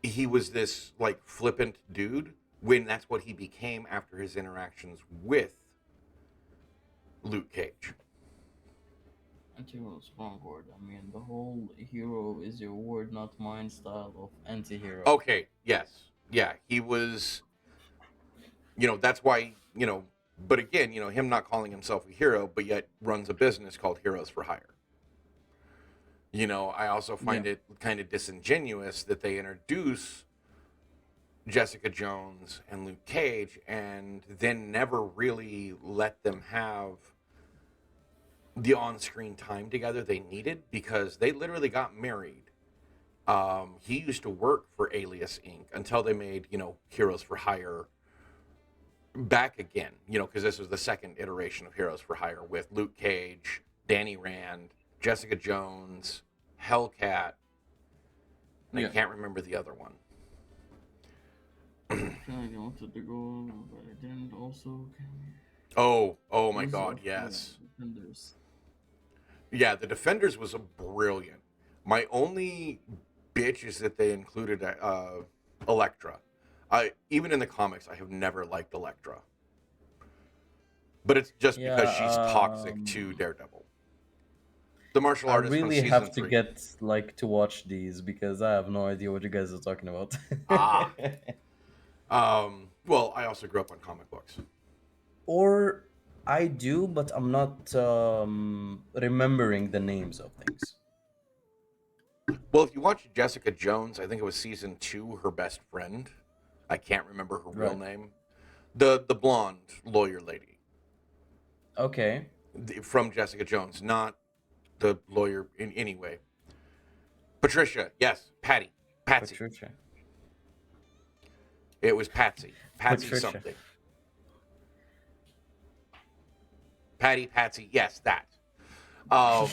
he was this like flippant dude when that's what he became after his interactions with Luke Cage. Anti-hero strong word. I mean, the whole hero is your word, not mine style of anti-hero. Okay, yes. Yeah, he was, that's why, but again, him not calling himself a hero, but yet runs a business called Heroes for Hire. I also Yeah. find it kind of disingenuous that they introduce Jessica Jones and Luke Cage and then never really let them have the on-screen time together they needed because they literally got married. He used to work for Alias Inc. until they made, Heroes for Hire back again, because this was the second iteration of Heroes for Hire with Luke Cage, Danny Rand, Jessica Jones, Hellcat, and I Yeah. can't remember the other one. I wanted to go, but I didn't. Also, Oh my was God, yes. Defenders. Yeah, the Defenders was a brilliant. My only bitch is that they included Elektra. Even in the comics, I have never liked Elektra, but it's just because Yeah. she's toxic to Daredevil. The martial I artist from really season have to 3. get like to watch these because I have no idea what you guys are talking about. Ah, well, I also grew up on comic books. Or I do, but I'm not remembering the names of things. Well, if you watch Jessica Jones, I think it was season 2, her best friend. I can't remember her real Right. name. The blonde lawyer lady Okay. from Jessica Jones, not the lawyer in any way. Patricia, yes, Patsy. Patricia. It was Patsy Patricia. something. Patsy, yes, that. Um,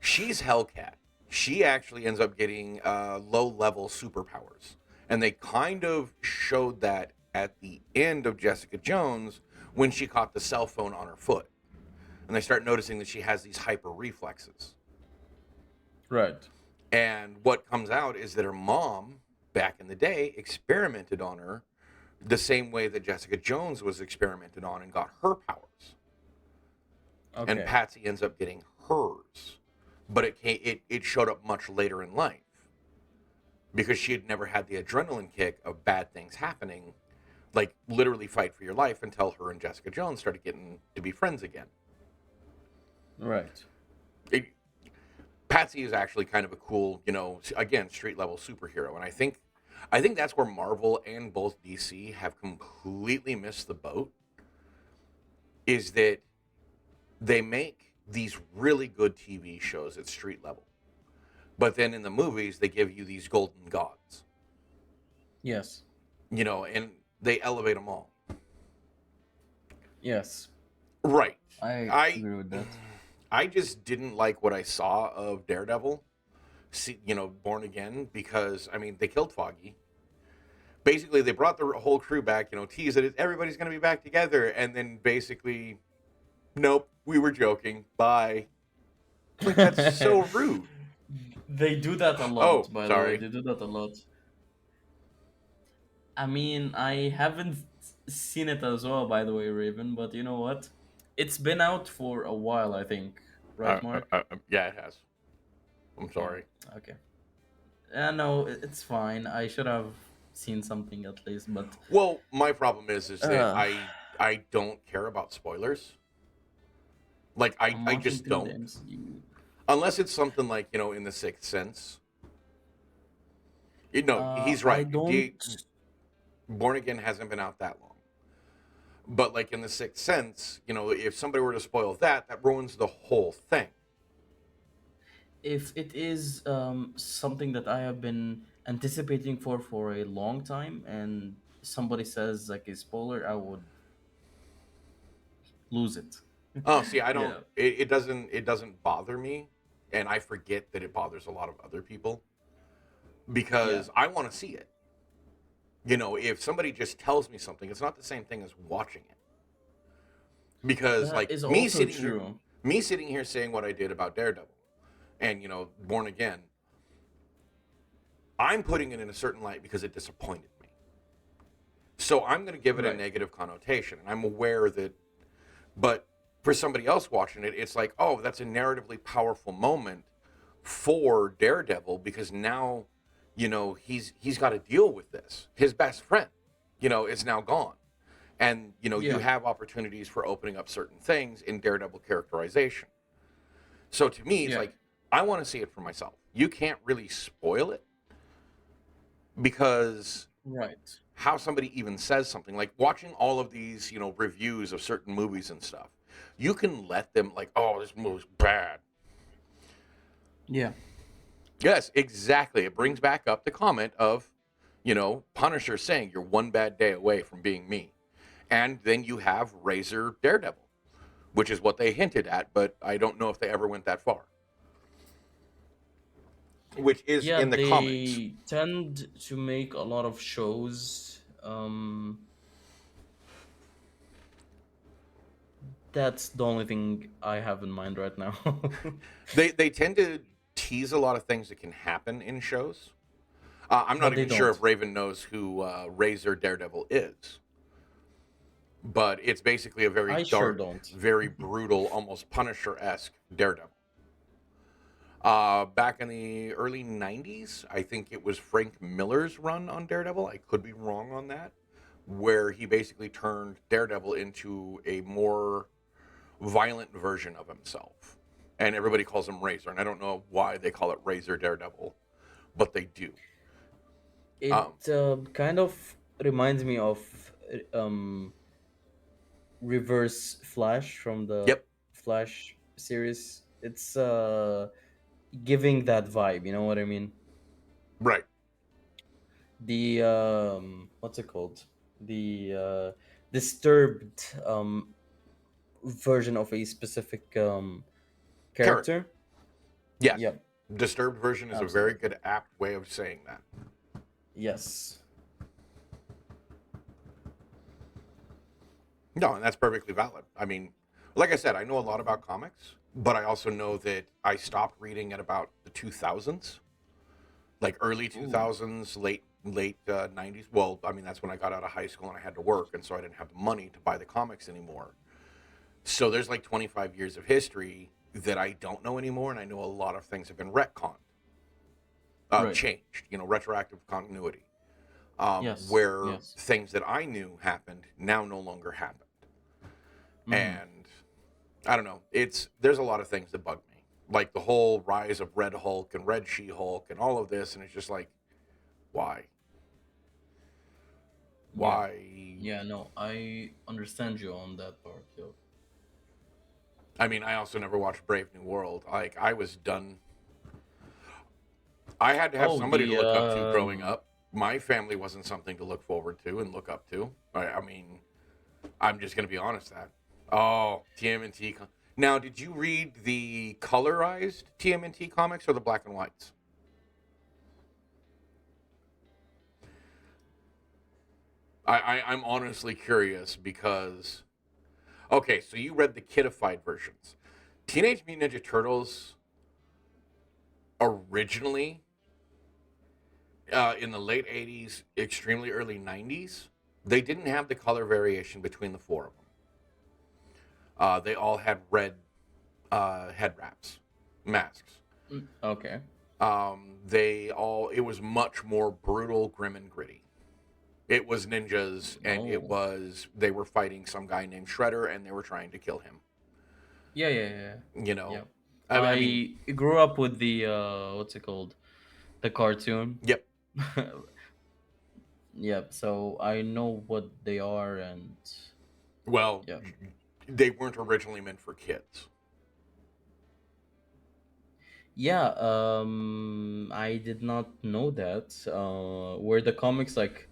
she's Hellcat. She actually ends up getting low-level superpowers, and they kind of showed that at the end of Jessica Jones when she caught the cell phone on her foot. and they start noticing that she has these hyper reflexes. Right. And what comes out is that her mom, back in the day, experimented on her the same way that Jessica Jones was experimented on and got her powers. And Okay. Patsy ends up getting hers, but it showed up much later in life because she had never had the adrenaline kick of bad things happening, like literally fight for your life, until her and Jessica Jones started getting to be friends again. Right. It, Patsy is actually kind of a cool, again, street level superhero, and I think that's where Marvel and both DC have completely missed the boat. Is that they make these really good TV shows at street level, but then in the movies they give you these golden gods, Yes. and they elevate them all. Yes. Right. I I agree with that. I just didn't like what I saw of Daredevil, Born Again, because I mean they killed Foggy. Basically, they brought the whole crew back, teased that everybody's going to be back together, and then basically, nope, we were joking. Bye. It's like that's so rude. They do that a Oh, lot, by the way. sorry. They do that a lot. I mean, I haven't seen it as well, by the way, Raven, but you know what? It's been out for a while, I think. Right, Mark? Yeah, it has. I'm Yeah. sorry. Okay. No, it's fine. I should have seen something at least, but Well, my problem is that uh, I don't care about spoilers. Like I'm I watching just through the don't. MCU. Unless it's something like, in the Sixth Sense. He's I right. don't. Born Again hasn't been out that long. But like in the Sixth Sense, if somebody were to spoil that, that ruins the whole thing. If it is something that I have been anticipating for a long time, and somebody says like a spoiler, I would lose it. Oh, see, I don't. Yeah. It doesn't bother me, and I forget that it bothers a lot of other people Yeah. because I want to see it. If somebody just tells me something, it's not the same thing as watching it. Because That like is also true. me sitting here saying what I did about Daredevil, and Born Again, I'm putting it in a certain light because it disappointed me. So I'm going to give it a Right. negative connotation, and I'm aware that. But for somebody else watching it, it's like, oh, that's a narratively powerful moment for Daredevil because now, he's got to deal with this. His best friend, is now gone. And, you Yeah. have opportunities for opening up certain things in Daredevil characterization. So to me, it's Yeah. like, I want to see it for myself. You can't really spoil it because Right. how somebody even says something, like watching all of these, reviews of certain movies and stuff, you can let them, like, oh, this movie's bad. Yeah. Yes, exactly. It brings back up the comment of, Punisher saying you're one bad day away from being me. And then you have Razor Daredevil, which is what they hinted at, but I don't know if they ever went that far. Which is Yeah, in the comics. they tend to make a lot of shows. That's the only thing I have in mind right now. They tend to tease a lot of things that can happen in shows. I'm not But they even sure don't. if Raven knows who Razor Daredevil is, but it's basically a very I sure dark, don't. very brutal, almost Punisher esque Daredevil. Back in the early 90s, I think it was Frank Miller's run on Daredevil. I could be wrong on that, where he basically turned Daredevil into a more violent version of himself. And everybody calls him Razor. And I don't know why they call it Razor Daredevil, but they do. It Um, kind of reminds me of Reverse Flash from the yep, Flash series. It's giving that vibe, you know what I mean? right. The what's it called? The disturbed version of a specific Character. character. Yes. Yep, Disturbed version is a very absolutely. good, apt way of saying that. Yes. No, and that's perfectly valid. I mean, Like I said, I know a lot about comics, but I also know that I stopped reading at about the 2000s, like early Ooh. 2000s, late 90s. Well, I mean that's when I got out of high school and I had to work, and so I didn't have the money to buy the comics anymore. So there's like 25 years of history that I don't know anymore, and I know a lot of things have been retconned, Right. changed, retroactive continuity, Yes. where Yes. things that I knew happened now no longer happen. Mm-hmm. And I don't know, there's a lot of things that bug me, like the whole rise of Red Hulk and Red She Hulk and all of this, and it's just like, why, Yeah. why? Yeah. No, I understand you on that part. Yo. I mean, I also never watched Brave New World. Like I was done. I had to have Oh, somebody to the look up to growing up. My family wasn't something to look forward to and look up to. I mean, I'm just going to be honest that. Oh, TMNT. Now, did you read the colorized TMNT comics or the black and whites? I'm honestly curious because, okay, so you read the kidified versions. Teenage Mutant Ninja Turtles originally, in the late 80s, extremely early 90s, they didn't have the color variation between the four of them. They all had red head wraps, masks. Okay. It was much more brutal, grim, and gritty. It was ninjas, and Oh. they were fighting some guy named Shredder, and they were trying to kill him. Yeah. Yeah. Yeah. You Yeah. know, I mean, I grew up with the what's it called? The cartoon. yep. Yep. So I know what they are, and Well, yeah. they weren't originally meant for kids. Yeah, I did not know that. Were the comics like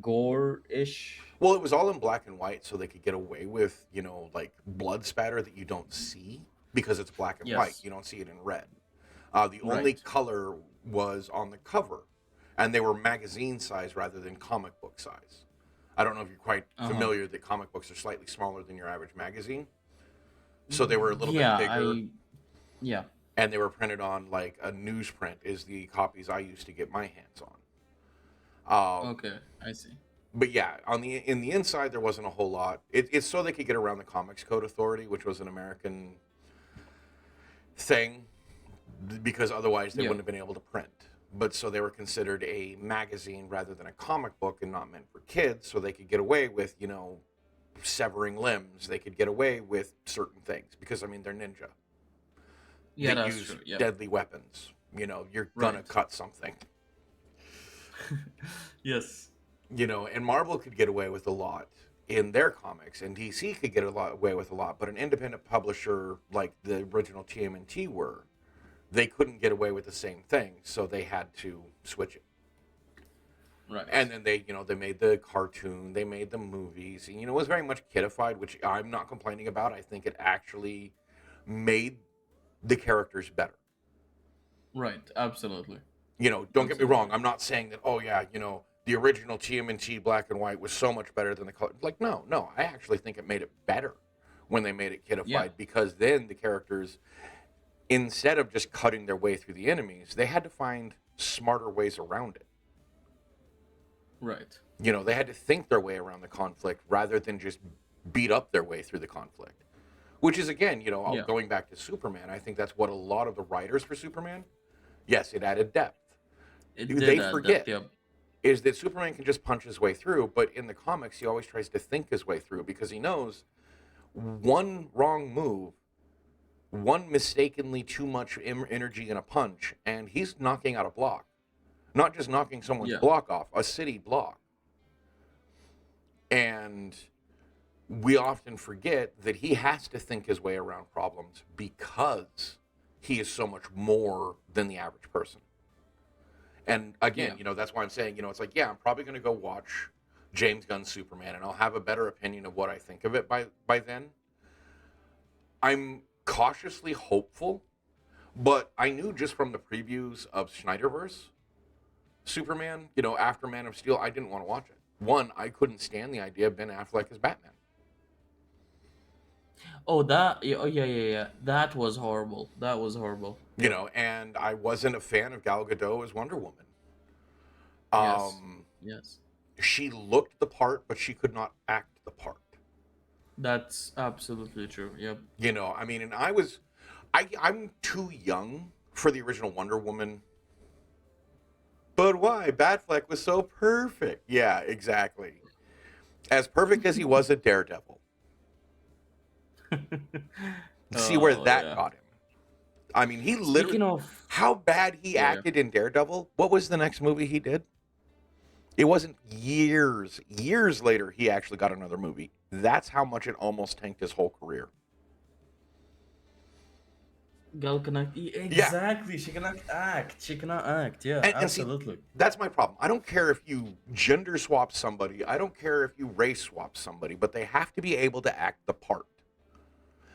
gore-ish? Well, it was all in black and white, so they could get away with, like blood spatter that you don't see because it's black and white. Yes. You don't see it in red. The only Right. color was on the cover, and they were magazine size rather than comic book size. I don't know if you're quite Uh-huh. familiar that comic books are slightly smaller than your average magazine, so they were a little bit Yeah, bigger, yeah. and they were printed on like a newsprint. Is the copies I used to get my hands on. Okay, I see. But yeah, in the inside there wasn't a whole lot. It's so they could get around the Comics Code Authority, which was an American thing, because otherwise they Yeah. wouldn't have been able to print. But so they were considered a magazine rather than a comic book, and not meant for kids, so they could get away with, severing limbs. They could get away with certain things because I mean they're ninja. Yeah, They that's use true. Yeah. deadly weapons. You're gonna Right. cut something. Yes. And Marvel could get away with a lot in their comics, and DC could get away with a lot, but an independent publisher like the original TMNT were, they couldn't get away with the same thing, so they had to switch it. Right. And then they made the cartoon, they made the movies, and it was very much kidified, which I'm not complaining about. I think it actually made the characters better. Right. Absolutely. Don't get me wrong. Absolutely. I'm not saying that. Oh yeah, the original TMNT black and white was so much better than the color. Like no, no. I actually think it made it better when they made it Yeah. kidified because then the characters, instead of just cutting their way through the enemies, they had to find smarter ways around it. Right. They had to think their way around the conflict rather than just beat up their way through the conflict. Which is again, Yeah. going back to Superman. I think that's what a lot of the writers for Superman. Yes, it added depth. It They did add depth. forget Yep. is that Superman can just punch his way through, but in the comics, he always tries to think his way through because he knows one wrong move, one mistakenly too much energy in a punch, and he's knocking out a block. Not just knocking someone's Yeah. block off, a city block. And we often forget that he has to think his way around problems because he is so much more than the average person. And again, Yeah. that's why I'm saying, it's like, yeah, I'm probably going to go watch James Gunn's Superman, and I'll have a better opinion of what I think of it by then. I'm cautiously hopeful, but I knew just from the previews of Snyderverse Superman, after Man of Steel, I didn't want to watch it. One, I couldn't stand the idea of Ben Affleck as Batman. Oh, that. Oh, yeah, yeah, yeah. That was horrible. That was horrible. You Yep. know, and I wasn't a fan of Gal Gadot as Wonder Woman. Yes. Um, Yes. she looked the part, but she could not act the part. That's absolutely true. Yep. You know, I mean, and I'm too young for the original Wonder Woman. But why? Batfleck was so perfect. Yeah, exactly. As perfect as he was at Daredevil. See where Oh that yeah. got him. I mean, he literally, Speaking of, how bad he yeah, acted in Daredevil. What was the next movie he did? It wasn't years later he actually got another movie. That's how much it almost tanked his whole career. Gal cannot. Yeah, Exactly. She cannot act. She cannot act. Yeah, and see, absolutely. that's my problem. I don't care if you gender swap somebody. I don't care if you race swap somebody, but they have to be able to act the part.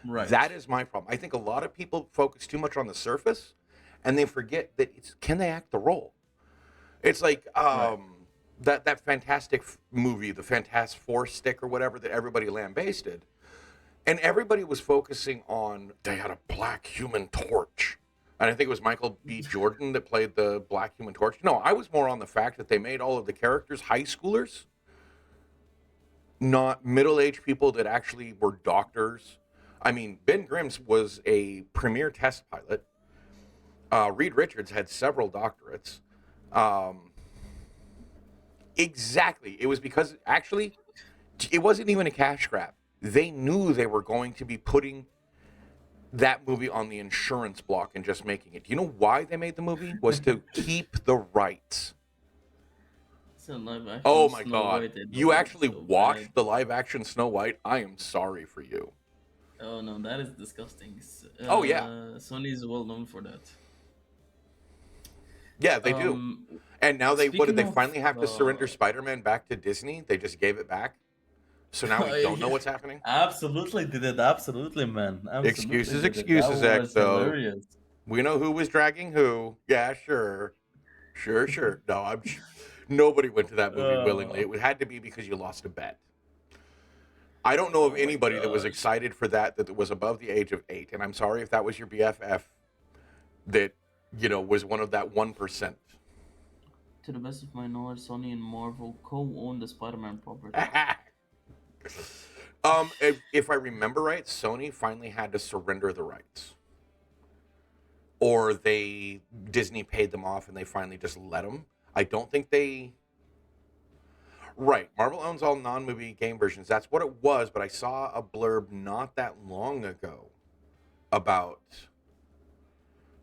Right. That is my problem. I think a lot of people focus too much on the surface, and they forget that can they act the role? It's like Right. that fantastic movie, the Fantastic Four stick or whatever that everybody lambasted, and everybody was focusing on they had a black human torch. And I think it was Michael B. Jordan that played the Black Human Torch. No, I was more on the fact that they made all of the characters high schoolers, not middle-aged people that actually were doctors. I mean, Ben Grimm's was a premier test pilot. Reed Richards had several doctorates. Um, exactly. It was because actually, it wasn't even a cash grab. They knew they were going to be putting that movie on the insurance block and just making it. Do you know why they made the movie? Was to keep the rights. So live Oh action my Snow God. White, it You was actually so bad. watched the live action Snow White? I am sorry for you. Oh no, that is disgusting. Oh, yeah. Sony is well known for that. Yeah, they do. Um, And now what did speaking they of, finally have to surrender Spider Man back to Disney? They just gave it back. So now we don't know yeah, what's happening? absolutely did it. Absolutely, man. Absolutely Excuses, did it. That excuses, was XO. hilarious. We know who was dragging who. Yeah, sure. Sure. No, nobody went to that movie willingly. Oh, It had to be because you lost a bet. I don't know of oh my anybody that was gosh. excited for that was above the age of 8. And I'm sorry if that was your BFF that, was one of that 1%. To the best of my knowledge, Sony and Marvel co-own the Spider-Man property. If I remember right, Sony finally had to surrender the rights. Or Disney paid them off and they finally just let them. I don't think they. Right. Marvel owns all non movie game versions. That's what it was, but I saw a blurb not that long ago about.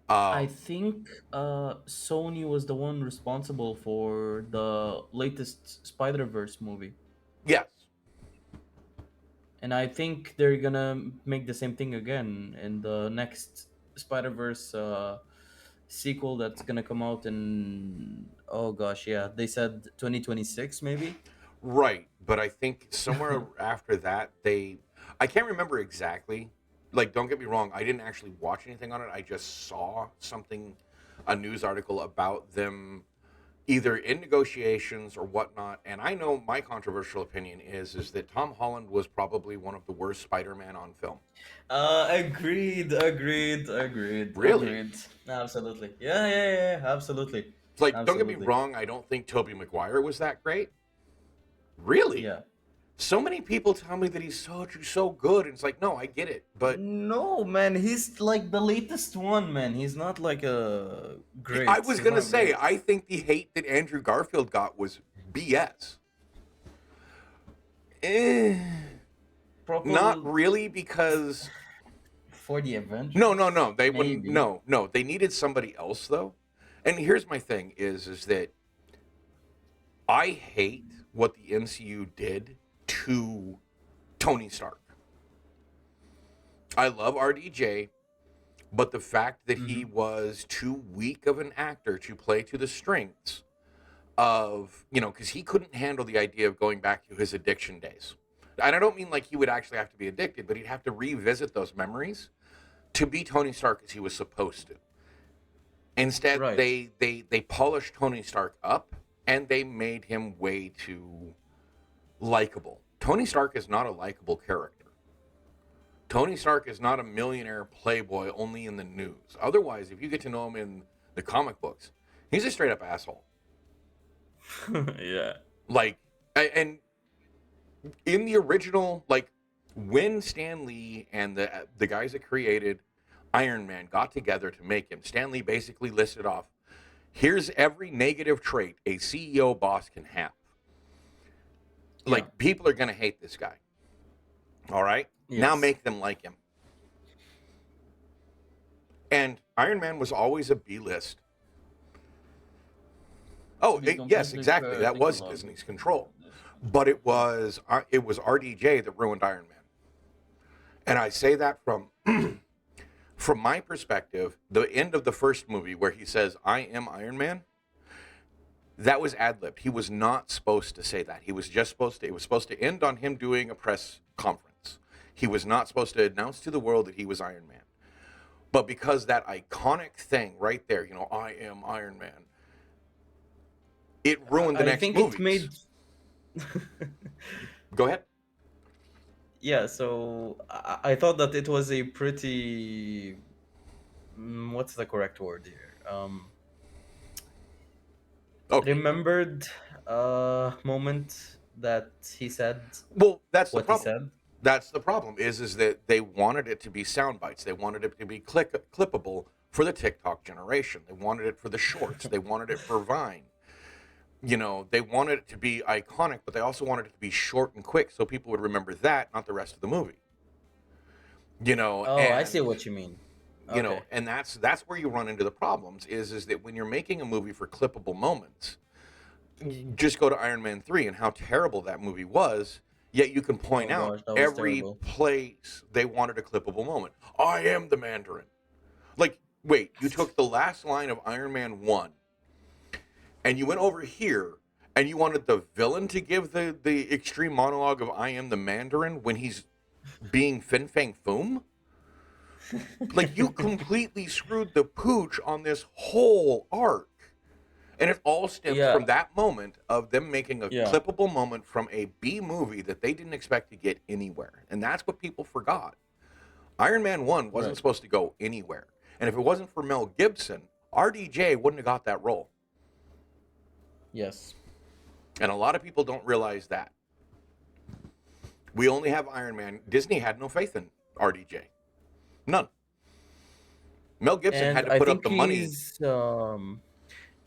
I Um, think Sony was the one responsible for the latest Spider-Verse movie. yes. And I think they're gonna make the same thing again in the next Spider-Verse sequel that's gonna come out in, oh gosh, yeah, they said 2026 maybe. Right. But I think somewhere after that, I can't remember exactly. Like, don't get me wrong, I didn't actually watch anything on it. I just saw something, a news article about them either in negotiations or whatnot. And I know my controversial opinion is that Tom Holland was probably one of the worst Spider-Man on film. Really? Agreed. Absolutely. Yeah. Absolutely. It's like, don't get me Absolutely. wrong, I don't think Tobey Maguire was that great. Really? Yeah. So many people tell me that he's so good, and it's like, no, I get it, but No, man, he's like the latest one, man. He's not like a I great. was He's gonna not say, great. I think the hate that Andrew Garfield got was BS. Eh, not Proper really, because for the no, Avengers, they wouldn't. maybe. No, they needed somebody else though. And here's my thing: is that I hate what the MCU did to Tony Stark. I love RDJ, but the fact that he Hmm. was too weak of an actor to play to the strengths of, because he couldn't handle the idea of going back to his addiction days. And I don't mean like he would actually have to be addicted, but he'd have to revisit those memories to be Tony Stark as he was supposed to. Instead, Right. they polished Tony Stark up and they made him way too likable. Tony Stark is not a likable character. Tony Stark is not a millionaire playboy only in the news. Otherwise, if you get to know him in the comic books, he's a straight up asshole. Yeah. Like, and in the original, like, when Stan Lee and the guys that created Iron Man got together to make him, Stan Lee basically listed off, here's every negative trait a CEO boss can have. Like, Yeah. people are going to hate this guy. All right? Now Yes. make them like him. And Iron Man was always a B list. Oh, He yes, completely exactly. That took a was lot. Disney's control. But it was RDJ that ruined Iron Man. And I say that from from my perspective, the end of the first movie where he says, "I am Iron Man," that was ad-libbed. He was not supposed to say that. He was just supposed to, it was supposed to end on him doing a press conference. He was not supposed to announce to the world that he was Iron Man. But because that iconic thing right there, I am Iron Man, it ruined the I next think it movies. made. Go ahead. Yeah, so I thought that it was a pretty. What's the correct word here? Okay. Remembered moment that he said Well, that's the what he problem. said. That's the problem is that they wanted it to be sound bites. They wanted it to be clippable for the TikTok generation. They wanted it for the shorts. They wanted it for Vine. They wanted it to be iconic, but they also wanted it to be short and quick so people would remember that, not the rest of the movie. Oh, I see And what you mean. Okay. and that's where you run into the problems is that when you're making a movie for clippable moments, just go to Iron Man 3 and how terrible that movie was, yet you can point Oh out gosh, that was every terrible. place they wanted a clippable moment. I am the Mandarin. Like, wait, you took the last line of Iron Man 1 and you went over here and you wanted the villain to give the extreme monologue of I am the Mandarin when he's being Fin Fang Foom? Like, you completely screwed the pooch on this whole arc. And it all stems Yeah, from that moment of them making a yeah, clippable moment from a B movie that they didn't expect to get anywhere. And that's what people forgot. Iron Man 1 wasn't right. supposed to go anywhere. And if it wasn't for Mel Gibson, RDJ wouldn't have got that role. Yes. And a lot of people don't realize that. We only have Iron Man. Disney had no faith in RDJ. None. Mel Gibson had And to I put up think the money.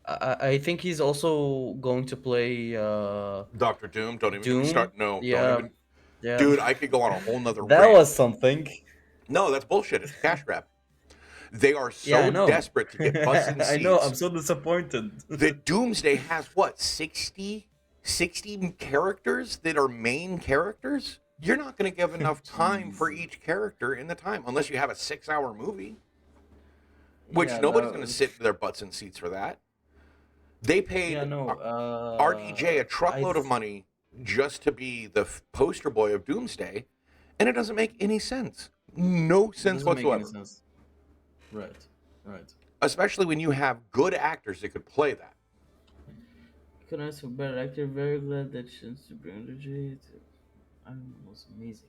I think he's also going to play Dr. Doom, don't even get me Doom. started. No, don't Yeah, even. yeah. Dude, I could go on a whole nother That rant. was something. No, that's bullshit. It's a cash grab. They are Yeah, I so know. desperate to get butts in I know. I'm seats so disappointed. that Doomsday has what, 60 characters that are main characters? You're not going to give enough time for Jeez. each character in the time unless you have a 6-hour movie, which Yeah, nobody's that going to was. sit their butts in seats for that. They Yeah, paid no. RDJ a I. truckload of money just to be the poster boy of Doomsday, and it doesn't make any sense. No It sense doesn't make any whatsoever. sense. Right. Right. Especially when you have good actors that could play that. Could ask for better actor. Very glad that chance to bring energy. I don't know. It's amazing.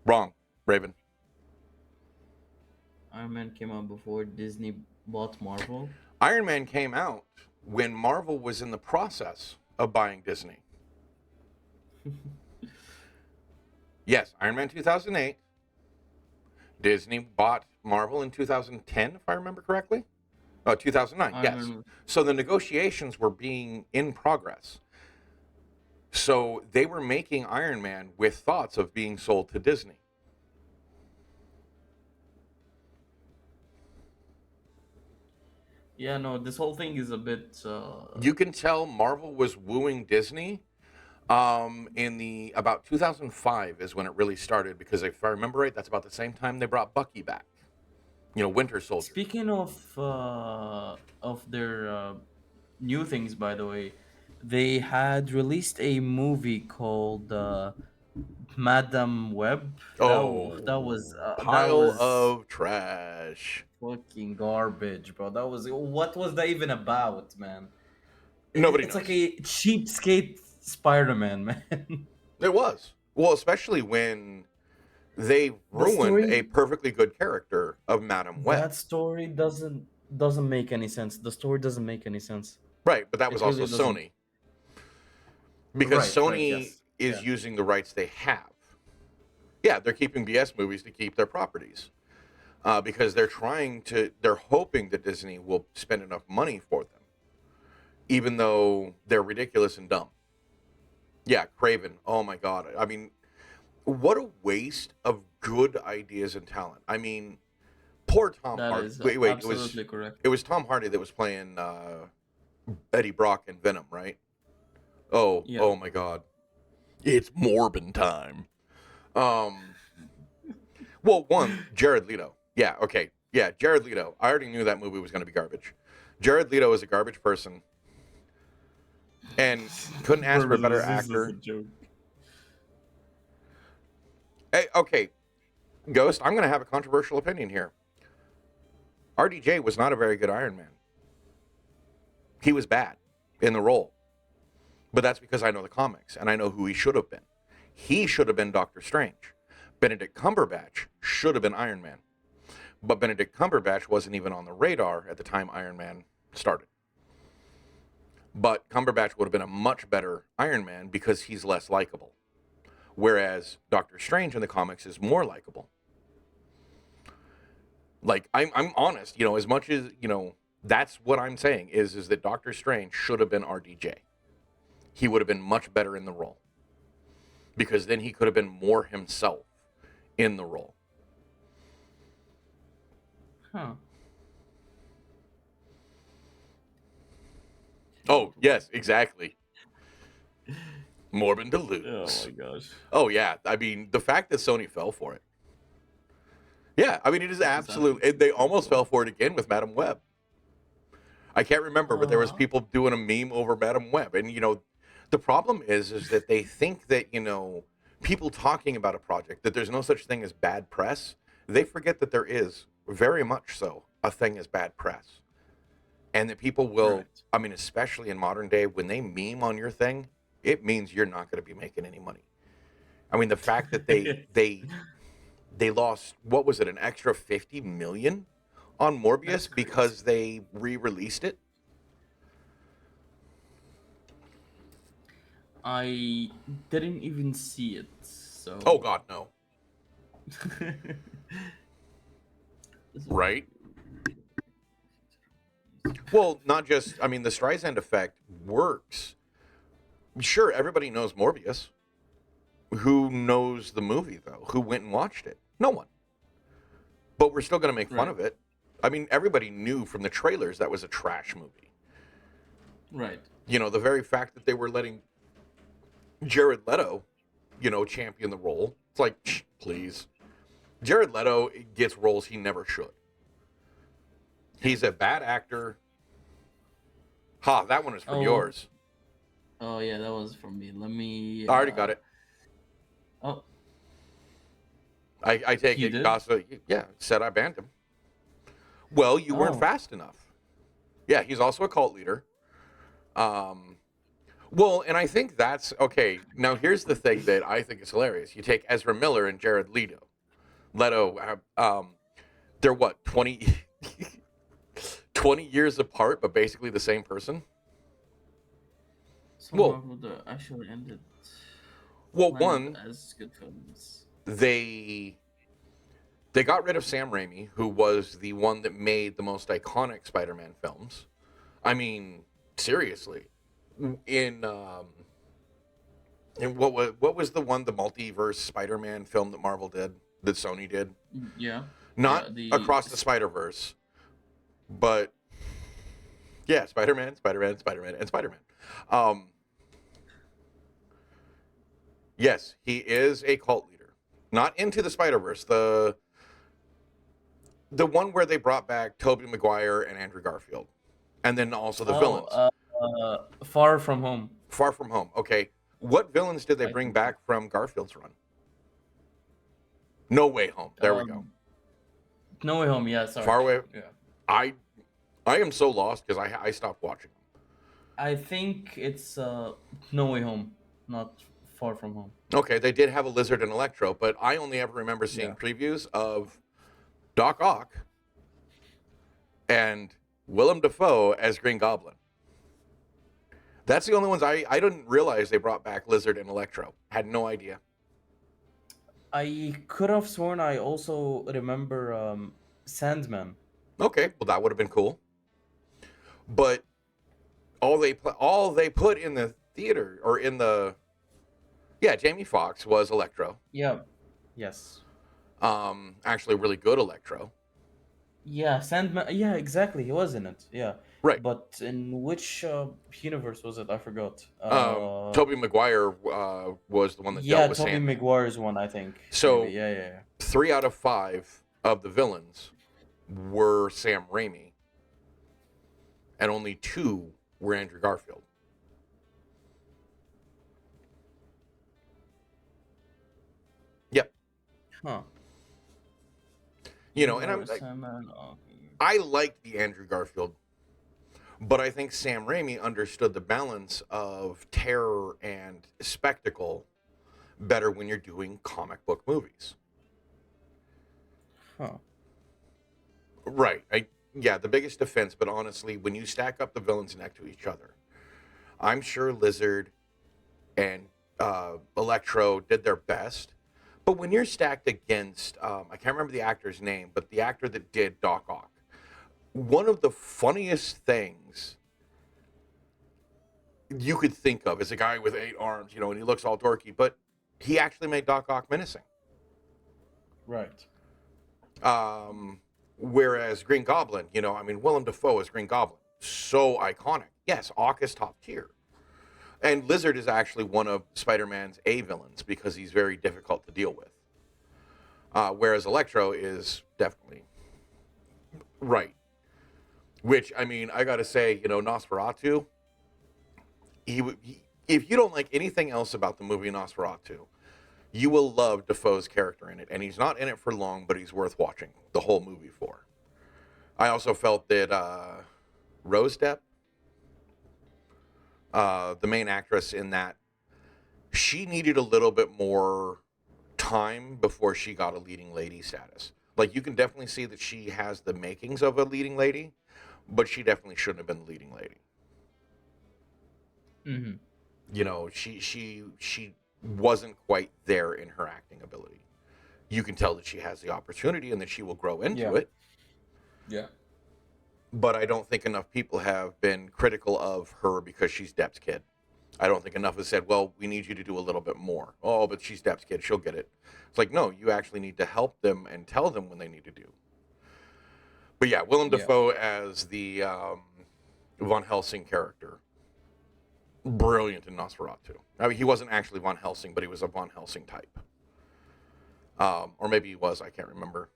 Wrong, Raven. Iron Man came out before Disney bought Marvel. Iron Man came out when Marvel was in the process of buying Disney. Yes, Iron Man 2008. Disney bought Marvel in 2010, if I remember correctly. Oh, 2009, Iron yes. Man. So the negotiations were being in progress. So they were making Iron Man with thoughts of being sold to Disney. Yeah, no. This whole thing is a bit. You can tell Marvel was wooing Disney in the about 2005 is when it really started because if I remember right, that's about the same time they brought Bucky back. Winter Soldier. Speaking of their new things, by the way, they had released a movie called Madam Web. That was Oh, pile of trash. fucking garbage, bro. That was what was that even about, man? Nobody It's like knows. a cheapskate Spider-Man, man. It was. Well, especially when They The ruined a story, perfectly good character of Madame Web. that story doesn't make any sense. The story doesn't make any sense. Right, but that was It also really doesn't. Sony, because Right, right, Sony yes. is Yeah. using the rights they have. Yeah, they're keeping BS movies to keep their properties. Because they're hoping that Disney will spend enough money for them, even though they're ridiculous and dumb. Yeah, Craven. Oh my God. I mean, what a waste of good ideas and talent. I mean, poor Tom That Hardy. is Wait. absolutely correct. It was Tom Hardy that was playing Eddie Brock in Venom, right? Oh, Yeah. oh my God. It's Morbin time. Um, well, one, Jared Leto. Yeah, okay. Yeah, Jared Leto. I already knew that movie was going to be garbage. Jared Leto is a garbage person and couldn't ask for a Bourbon, better this is a actor. joke. Hey, okay, Ghost, I'm going to have a controversial opinion here. RDJ was not a very good Iron Man. He was bad in the role. But that's because I know the comics and I know who he should have been. He should have been Doctor Strange. Benedict Cumberbatch should have been Iron Man. But Benedict Cumberbatch wasn't even on the radar at the time Iron Man started. But Cumberbatch would have been a much better Iron Man because he's less likable. Whereas Doctor Strange in the comics is more likable. Like, I'm honest, as much as, that's what I'm saying is that Doctor Strange should have been RDJ. He would have been much better in the role. Because then he could have been more himself in the role. Huh. Oh, yes, exactly. Morbin Oh Deluxe. my gosh. Oh, yeah. I mean, the fact that Sony fell for it. Yeah, I mean, it is That is absolute. They absolutely almost cool. fell for it again with Madame Web. I can't remember, but there was Uh, people doing a meme over Madame Web. And, the problem is that they think that, people talking about a project, that there's no such thing as bad press. They forget that there is, very much so, a thing as bad press. And that people will, right. I mean, especially in modern day, when they meme on your thing, it means you're not going to be making any money. I mean, the fact that they lost, what was it, an extra 50 million on That's Morbius crazy. because they re-released it. I didn't even see it, Oh so God, no. this will Right? read Well, not just, I mean, the Streisand effect works. Sure, everybody knows Morbius. Who knows the movie though? Who went and watched it? No one. But we're still going to make fun right, of it. I mean, everybody knew from the trailers that was a trash movie. right. The very fact that they were letting Jared Leto, champion the role. It's like, please. Jared Leto gets roles he never should. He's a bad actor. Ha, that one is from Oh, yours. oh yeah, that was from me. Let me. I already got it. Oh, I take you it. did? Casa, yeah, said I banned him. Well, you weren't Oh, fast enough. Yeah, he's also a cult leader. Um, well, and I think that's okay. Now, here's the thing that I think is hilarious. You take Ezra Miller and Jared Leto. They're what, 20 years apart, but basically the same person? some Well, Marvel that actually ended landed one, as good films. they got rid of Sam Raimi, who was the one that made the most iconic Spider-Man films. I mean, seriously, in what was the multiverse Spider-Man film that Marvel did, that Sony did? Yeah, Not yeah. The Across the Spider-Verse, but yeah, Spider-Man, Spider-Man, Spider-Man, and Spider-Man. Um, yes, he is a cult leader. Not Into the Spider-Verse, the one where they brought back Tobey Maguire and Andrew Garfield, and then also the oh, villains. Far From Home. Far From Home. Okay, what villains did they I bring think so. back from Garfield's run? No Way Home. There we go. Um, No Way Home. Yeah, sorry. Far Away. Yeah, I I am so lost because I stopped watching them. I think it's No Way Home, not Far From Home. Okay, they did have a Lizard and Electro, but I only ever remember seeing Yeah. previews of Doc Ock and Willem Dafoe as Green Goblin. That's the only ones I didn't realize they brought back Lizard and Electro. Had no idea. I could have sworn I also remember Sandman. Okay, well that would have been cool. But all they put in the theater or in the yeah, Jamie Foxx was Electro. Yeah. Yes. Actually really good Electro. Yeah, Sandman. Yeah, exactly. He was in it. Yeah, Right. but in which universe was it? I forgot. Tobey Maguire was the one that dealt Yeah, with Tobey Sandman. Maguire's one, I think. Maybe. So Yeah, yeah, yeah. 3 out of 5 of the villains were Sam Raimi, and only 2 were Andrew Garfield. Yep. Huh. You know, and Maguire, Sandman. Oh. I liked the Andrew Garfield, but I think Sam Raimi understood the balance of terror and spectacle better when you're doing comic book movies. Huh. Right. Yeah, the biggest defense, but honestly, when you stack up the villains next to each other, I'm sure Lizard and Electro did their best. But when you're stacked against, I can't remember the actor's name, but the actor that did Doc Ock, one of the funniest things you could think of is a guy with 8 arms, you know, and he looks all dorky, but he actually made Doc Ock menacing. Right. Whereas Green Goblin, you know, I mean, Willem Dafoe is Green Goblin. So iconic. Yes, Ock is top tier. And Lizard is actually one of Spider-Man's A villains because he's very difficult to deal with. Whereas Electro is definitely right. Which, I mean, I got to say, you know, Nosferatu, if you don't like anything else about the movie Nosferatu, you will love Defoe's character in it. And he's not in it for long, but he's worth watching the whole movie for. I also felt that Rose Depp, the main actress in that, she needed a little bit more time before she got a leading lady status. Like, you can definitely see that she has the makings of a leading lady, but she definitely shouldn't have been the leading lady. Mm-hmm. You know, she wasn't quite there in her acting ability. You can tell that she has the opportunity and that she will grow into it. Yeah. But I don't think enough people have been critical of her because she's Depp's kid. I don't think enough has said, well, we need you to do a little bit more. Oh, but she's Depp's kid. She'll get it. It's like, no, you actually need to help them and tell them when they need to do. But yeah, Willem Dafoe as the Von Helsing character. Brilliant in Nosferatu. I mean, he wasn't actually Von Helsing, but he was a Von Helsing type. Or maybe he was, I can't remember.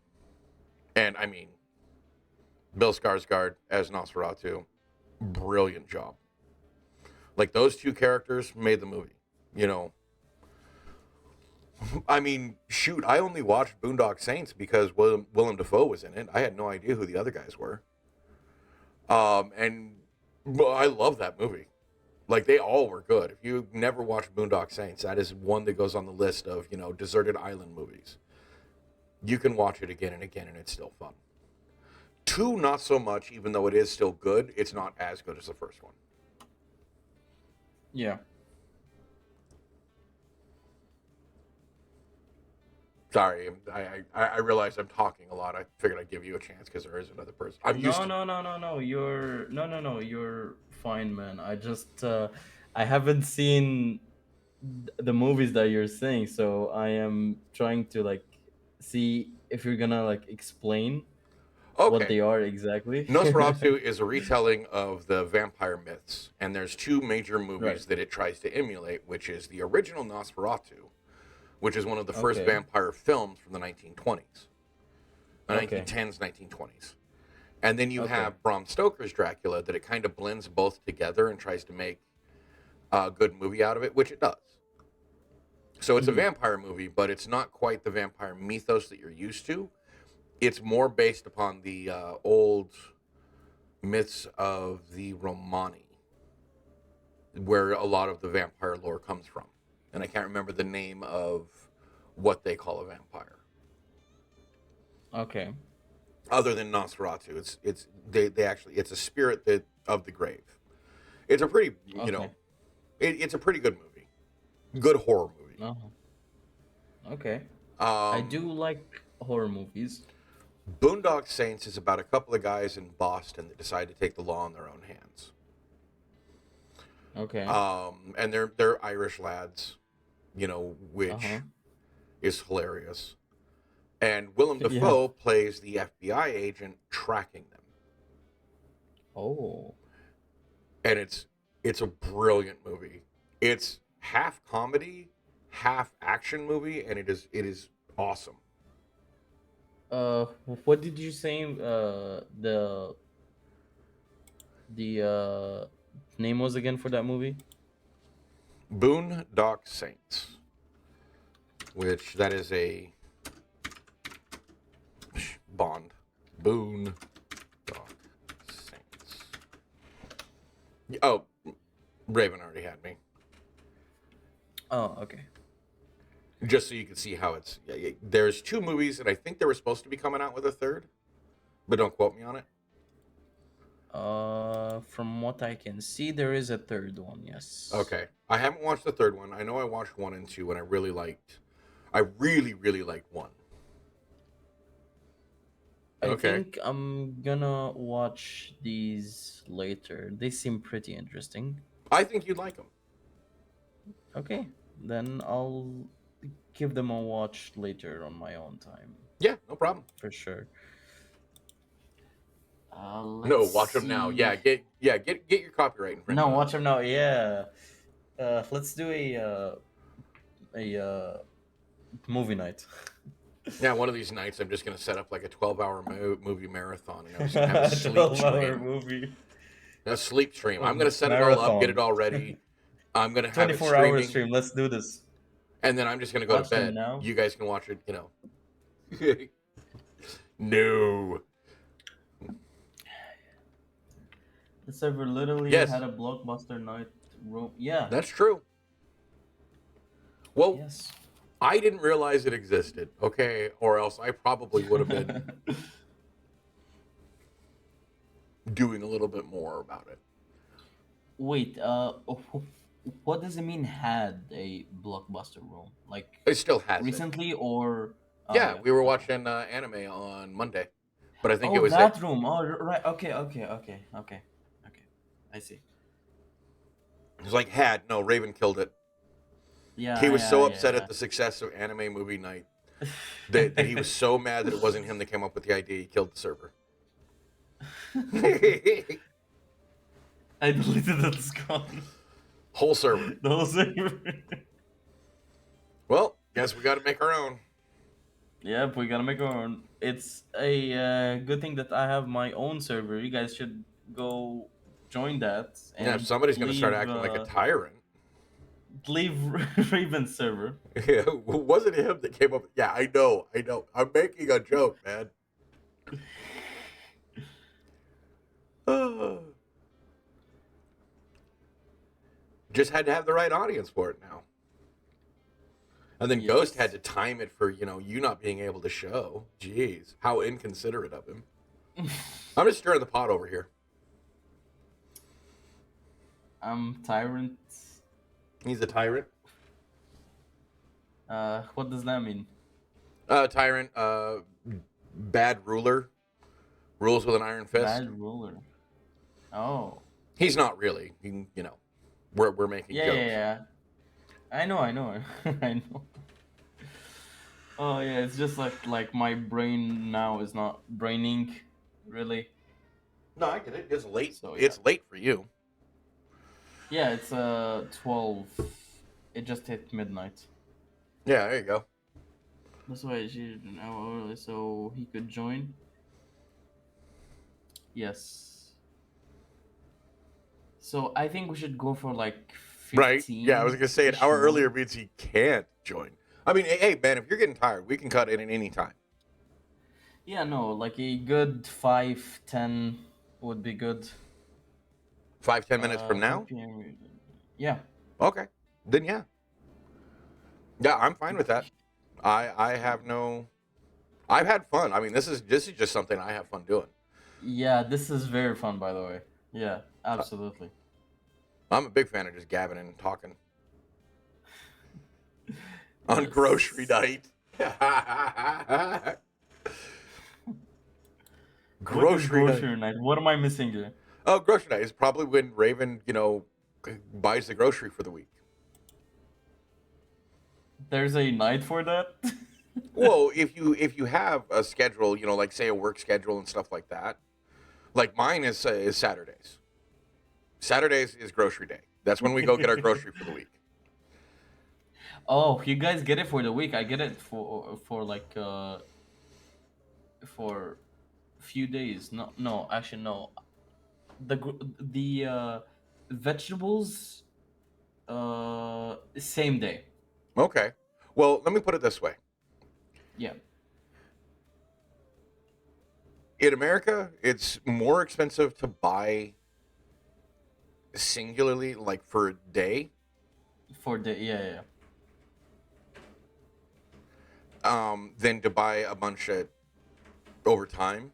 And I mean, Bill Skarsgård as Nosferatu, brilliant job. Like, those 2 characters made the movie, you know. I mean, shoot, I only watched Boondock Saints because Willem Dafoe was in it. I had no idea who the other guys were. And I love that movie. Like, they all were good. If you've never watched Boondock Saints, that is one that goes on the list of, you know, deserted island movies. You can watch it again and again, and it's still fun. 2, not so much, even though it is still good. It's not as good as the first one. Yeah. Sorry, I realize I'm talking a lot. I figured I'd give you a chance because there is another person. I'm used to. No. You're fine, man. I just I haven't seen the movies that you're saying, so I am trying to like see if you're gonna like explain what Okay. they are exactly. Nosferatu is a retelling of the vampire myths, and there's 2 major movies Right. that it tries to emulate, which is the original Nosferatu, which is one of the first Okay. vampire films from the 1920s, the Okay. 1910s, 1920s. And then you Okay. have Bram Stoker's Dracula that it kind of blends both together and tries to make a good movie out of it, which it does. So it's a vampire movie, but it's not quite the vampire mythos that you're used to. It's more based upon the old myths of the Romani, where a lot of the vampire lore comes from. and I can't remember the name of what they call a vampire. Okay. Other than Nosferatu, they actually it's a spirit that of the grave. It's a pretty Okay. it's a pretty good movie, good horror movie. Uh-huh. Okay. I Um, do like horror movies. Boondock Saints is about a couple of guys in Boston that decide to take the law in their own hands. Okay. And they're Irish lads, Uh-huh. which is hilarious. And Willem Yeah. Dafoe plays the FBI agent tracking them, Oh. and it's a brilliant movie. It's half comedy, half action movie, and it is awesome. What did you say? The name was again for that movie? Boondock Saints, which that is a Bond. Boondock Saints. Oh, Raven already had me. Oh, okay. Just so you can see how it's. There's two movies, and I think they were supposed to be coming out with a third, but don't quote me on it. From what I can see, there is a third one. Yes. Okay, I haven't watched the third one. I know I watched 1 and 2, and I really liked. I really liked 1. I Okay. think I'm gonna watch these later. They seem pretty interesting. I think you'd like them. Okay, then I'll give them a watch later on my own time Yeah, no problem. for sure. No, Let's watch them now. see. Get your copyright infringement. No, watch them now. Yeah. Let's do a movie night. Yeah, one of these nights I'm just gonna set up like a 12-hour movie marathon, and I'm just gonna have a sleep 12-hour stream. movie. A sleep stream. I'm gonna set it all up, get it all ready. I'm gonna have it 24-hour streaming, stream. Let's do this. and then I'm just gonna go Watch to them bed. now. You guys can watch it. No. The server literally Yes. had a blockbuster night room. Yeah. That's true. Well, Yes. I didn't realize it existed. Okay, or else I probably would have been doing a little bit more about it. Wait. What does it mean? Had a blockbuster room like It still has it. recently or? Oh, Yeah, we were watching anime on Monday, but I think it Oh, was that room. Oh, right. Okay. I see. it was like no, Raven killed it. Yeah. He was so upset yeah. at the success of anime movie night that he was so mad that it wasn't him that came up with the idea. He killed the server. I deleted that Scott. Whole server. The whole server. Well, guess we got to make our own. Yep, we gotta make our own. It's a good thing that I have my own server. You guys should go join that. And Yeah, if somebody's going to start leave, acting like a tyrant. leave Raven's server. Yeah, wasn't it him that came up? Yeah, I know. I'm making a joke, man. Just had to have the right audience for it now. And then Yes. Ghost had to time it for, you not being able to show. Jeez, how inconsiderate of him. I'm just stirring the pot over here. I'm tyrant. He's a tyrant. What does that mean? Tyrant, bad ruler, rules with an iron fist. Bad ruler. Oh. He's not really. We're making jokes. Yeah. I know. I know. Oh yeah, it's just like my brain now is not braining, really. No, I get it. It's late. So, yeah. It's late for you. Yeah, it's 12. It just hit midnight. Yeah, there you go. That's why she an hour early so he could join. Yes. So I think we should go for like 15. Right? Yeah, I was gonna say an hour more. earlier means he can't join. I mean, hey man, if you're getting tired, we can cut it at any time. Yeah, no, like a good 5-10 would be good. 5-10 minutes from now. 5 PM. Yeah. Okay. Then yeah. Yeah, I'm fine with that. I have no. I've had fun. I mean, this is just something I have fun doing. Yeah, this is very fun, by the way. Yeah, Uh, absolutely. I'm a big fan of just gabbing and talking on grocery Yes. night. What is Grocery night. grocery night? What am I missing here? Oh, grocery night is probably when Raven, buys the grocery for the week. There's a night for that? Well, if you have a schedule, like say a work schedule and stuff like that, like mine is Saturdays. Saturdays is grocery day. That's when we go get our grocery for the week. Oh, you guys get it for the week. I get it for like for few days. No, no, actually no. The vegetables same day. Okay. Well, let me put it this way. Yeah. In America, it's more expensive to buy singularly, like for a day, For the yeah. than to buy a bunch of over time.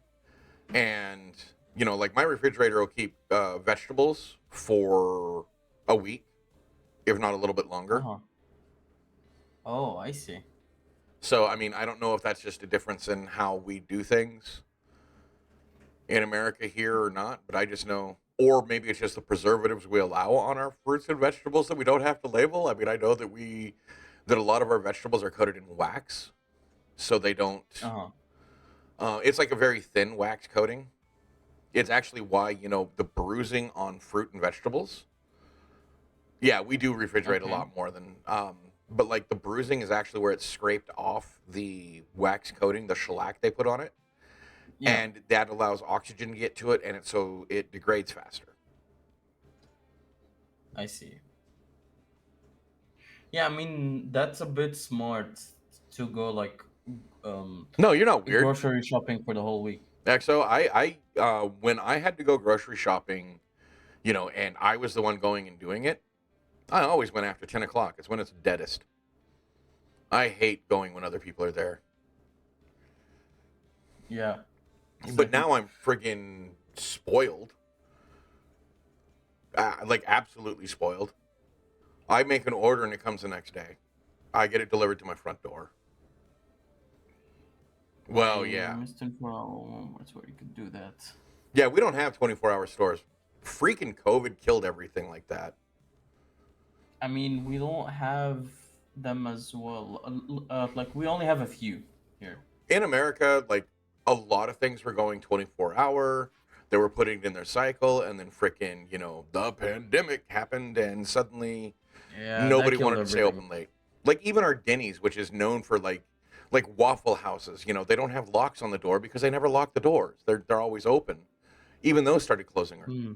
And like my refrigerator will keep vegetables for a week, if not a little bit longer. Uh-huh. Oh, I see. So I mean, I don't know if that's just a difference in how we do things in America here or not, but I just know, or maybe it's just the preservatives we allow on our fruits and vegetables that we don't have to label. I mean, I know that a lot of our vegetables are coated in wax, so they don't. Uh-huh. It's like a very thin wax coating. It's actually why the bruising on fruit and vegetables. Yeah, we do refrigerate a Okay. lot more than. But like the bruising is actually where it's scraped off the wax coating, the shellac they put on it, Yeah, and that allows oxygen to get to it, and so it degrades faster. I see. Yeah, I mean that's a bit smart to go like um No, you're not weird. grocery shopping for the whole week. So when I had to go grocery shopping, and I was the one going and doing it, I always went after 10 o'clock. It's when it's deadest. I hate going when other people are there. Yeah. But Same. now I'm friggin' spoiled. Like absolutely spoiled. I make an order and it comes the next day. I get it delivered to my front door. Well, I yeah. missed it for Walmart where you could do that. Yeah, we don't have 24-hour stores. Freaking COVID killed everything like that. I mean, we don't have them as well. Like we only have a few here. In America, like a lot of things were going 24-hour. They were putting it in their cycle, and then freaking, the pandemic happened, and suddenly Yeah, that nobody killed wanted to stay everything. open late. Like even our Denny's, which is known for like Waffle Houses, they don't have locks on the door because they never lock the doors. They're always open. Even those started closing early. Hmm.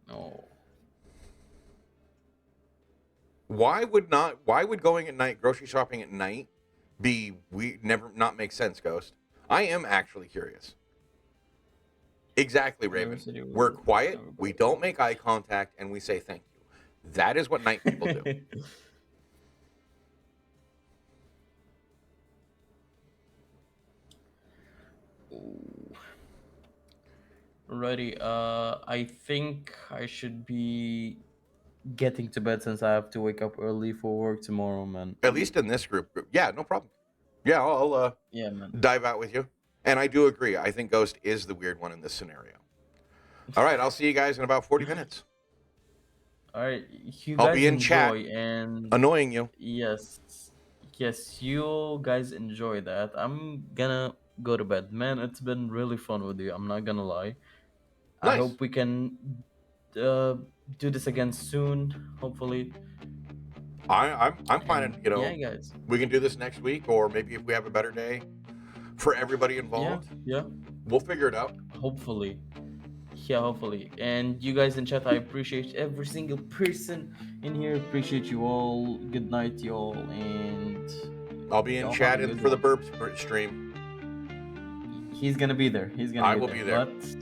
No. Why would going at night, grocery shopping at night, be we never not make sense, Ghost? I am actually curious. Exactly, Never Raven. said it We're will quiet, never we go. don't make eye contact, and we say thank you. That is what night people do. Ooh. Alrighty. I think I should be getting to bed since I have to wake up early for work tomorrow, man. At least in this group. Yeah, no problem. Yeah, I'll Yeah, man. dive out with you. And I do agree. I think Ghost is the weird one in this scenario. All right, I'll see you guys in about 40 minutes. All right, you I'll guys be in chat enjoy, and annoying you. yes, yes, you guys enjoy that. I'm gonna go to bed, man. It's been really fun with you. I'm not gonna lie. I Nice. hope we can uh, do this again soon. Hopefully, I'm fine. and yeah, guys. We can do this next week, or maybe if we have a better day for everybody Yeah, involved, yeah. we'll figure it out. Hopefully, yeah, hopefully. And you guys in chat, I appreciate every single person in here. Appreciate you all. Good night, y'all, and I'll be in y'all have a chat in good for the one. burps stream. He's gonna be there. He's gonna I be will there. be there. But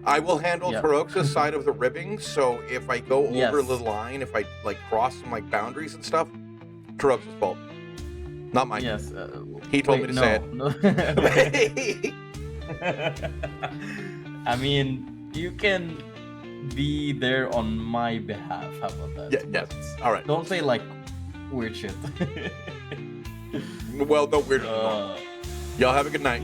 I will handle yeah, Tarokza's side of the ribbing, so if I go over the yes, line, if I like cross some like boundaries and stuff, Tarokza's fault, not mine. Yes. He told me to say it. No. I mean, you can be there on my behalf. How about that? Yeah, yes. All right. Don't say like weird shit. Well, no weird. Y'all have a good night.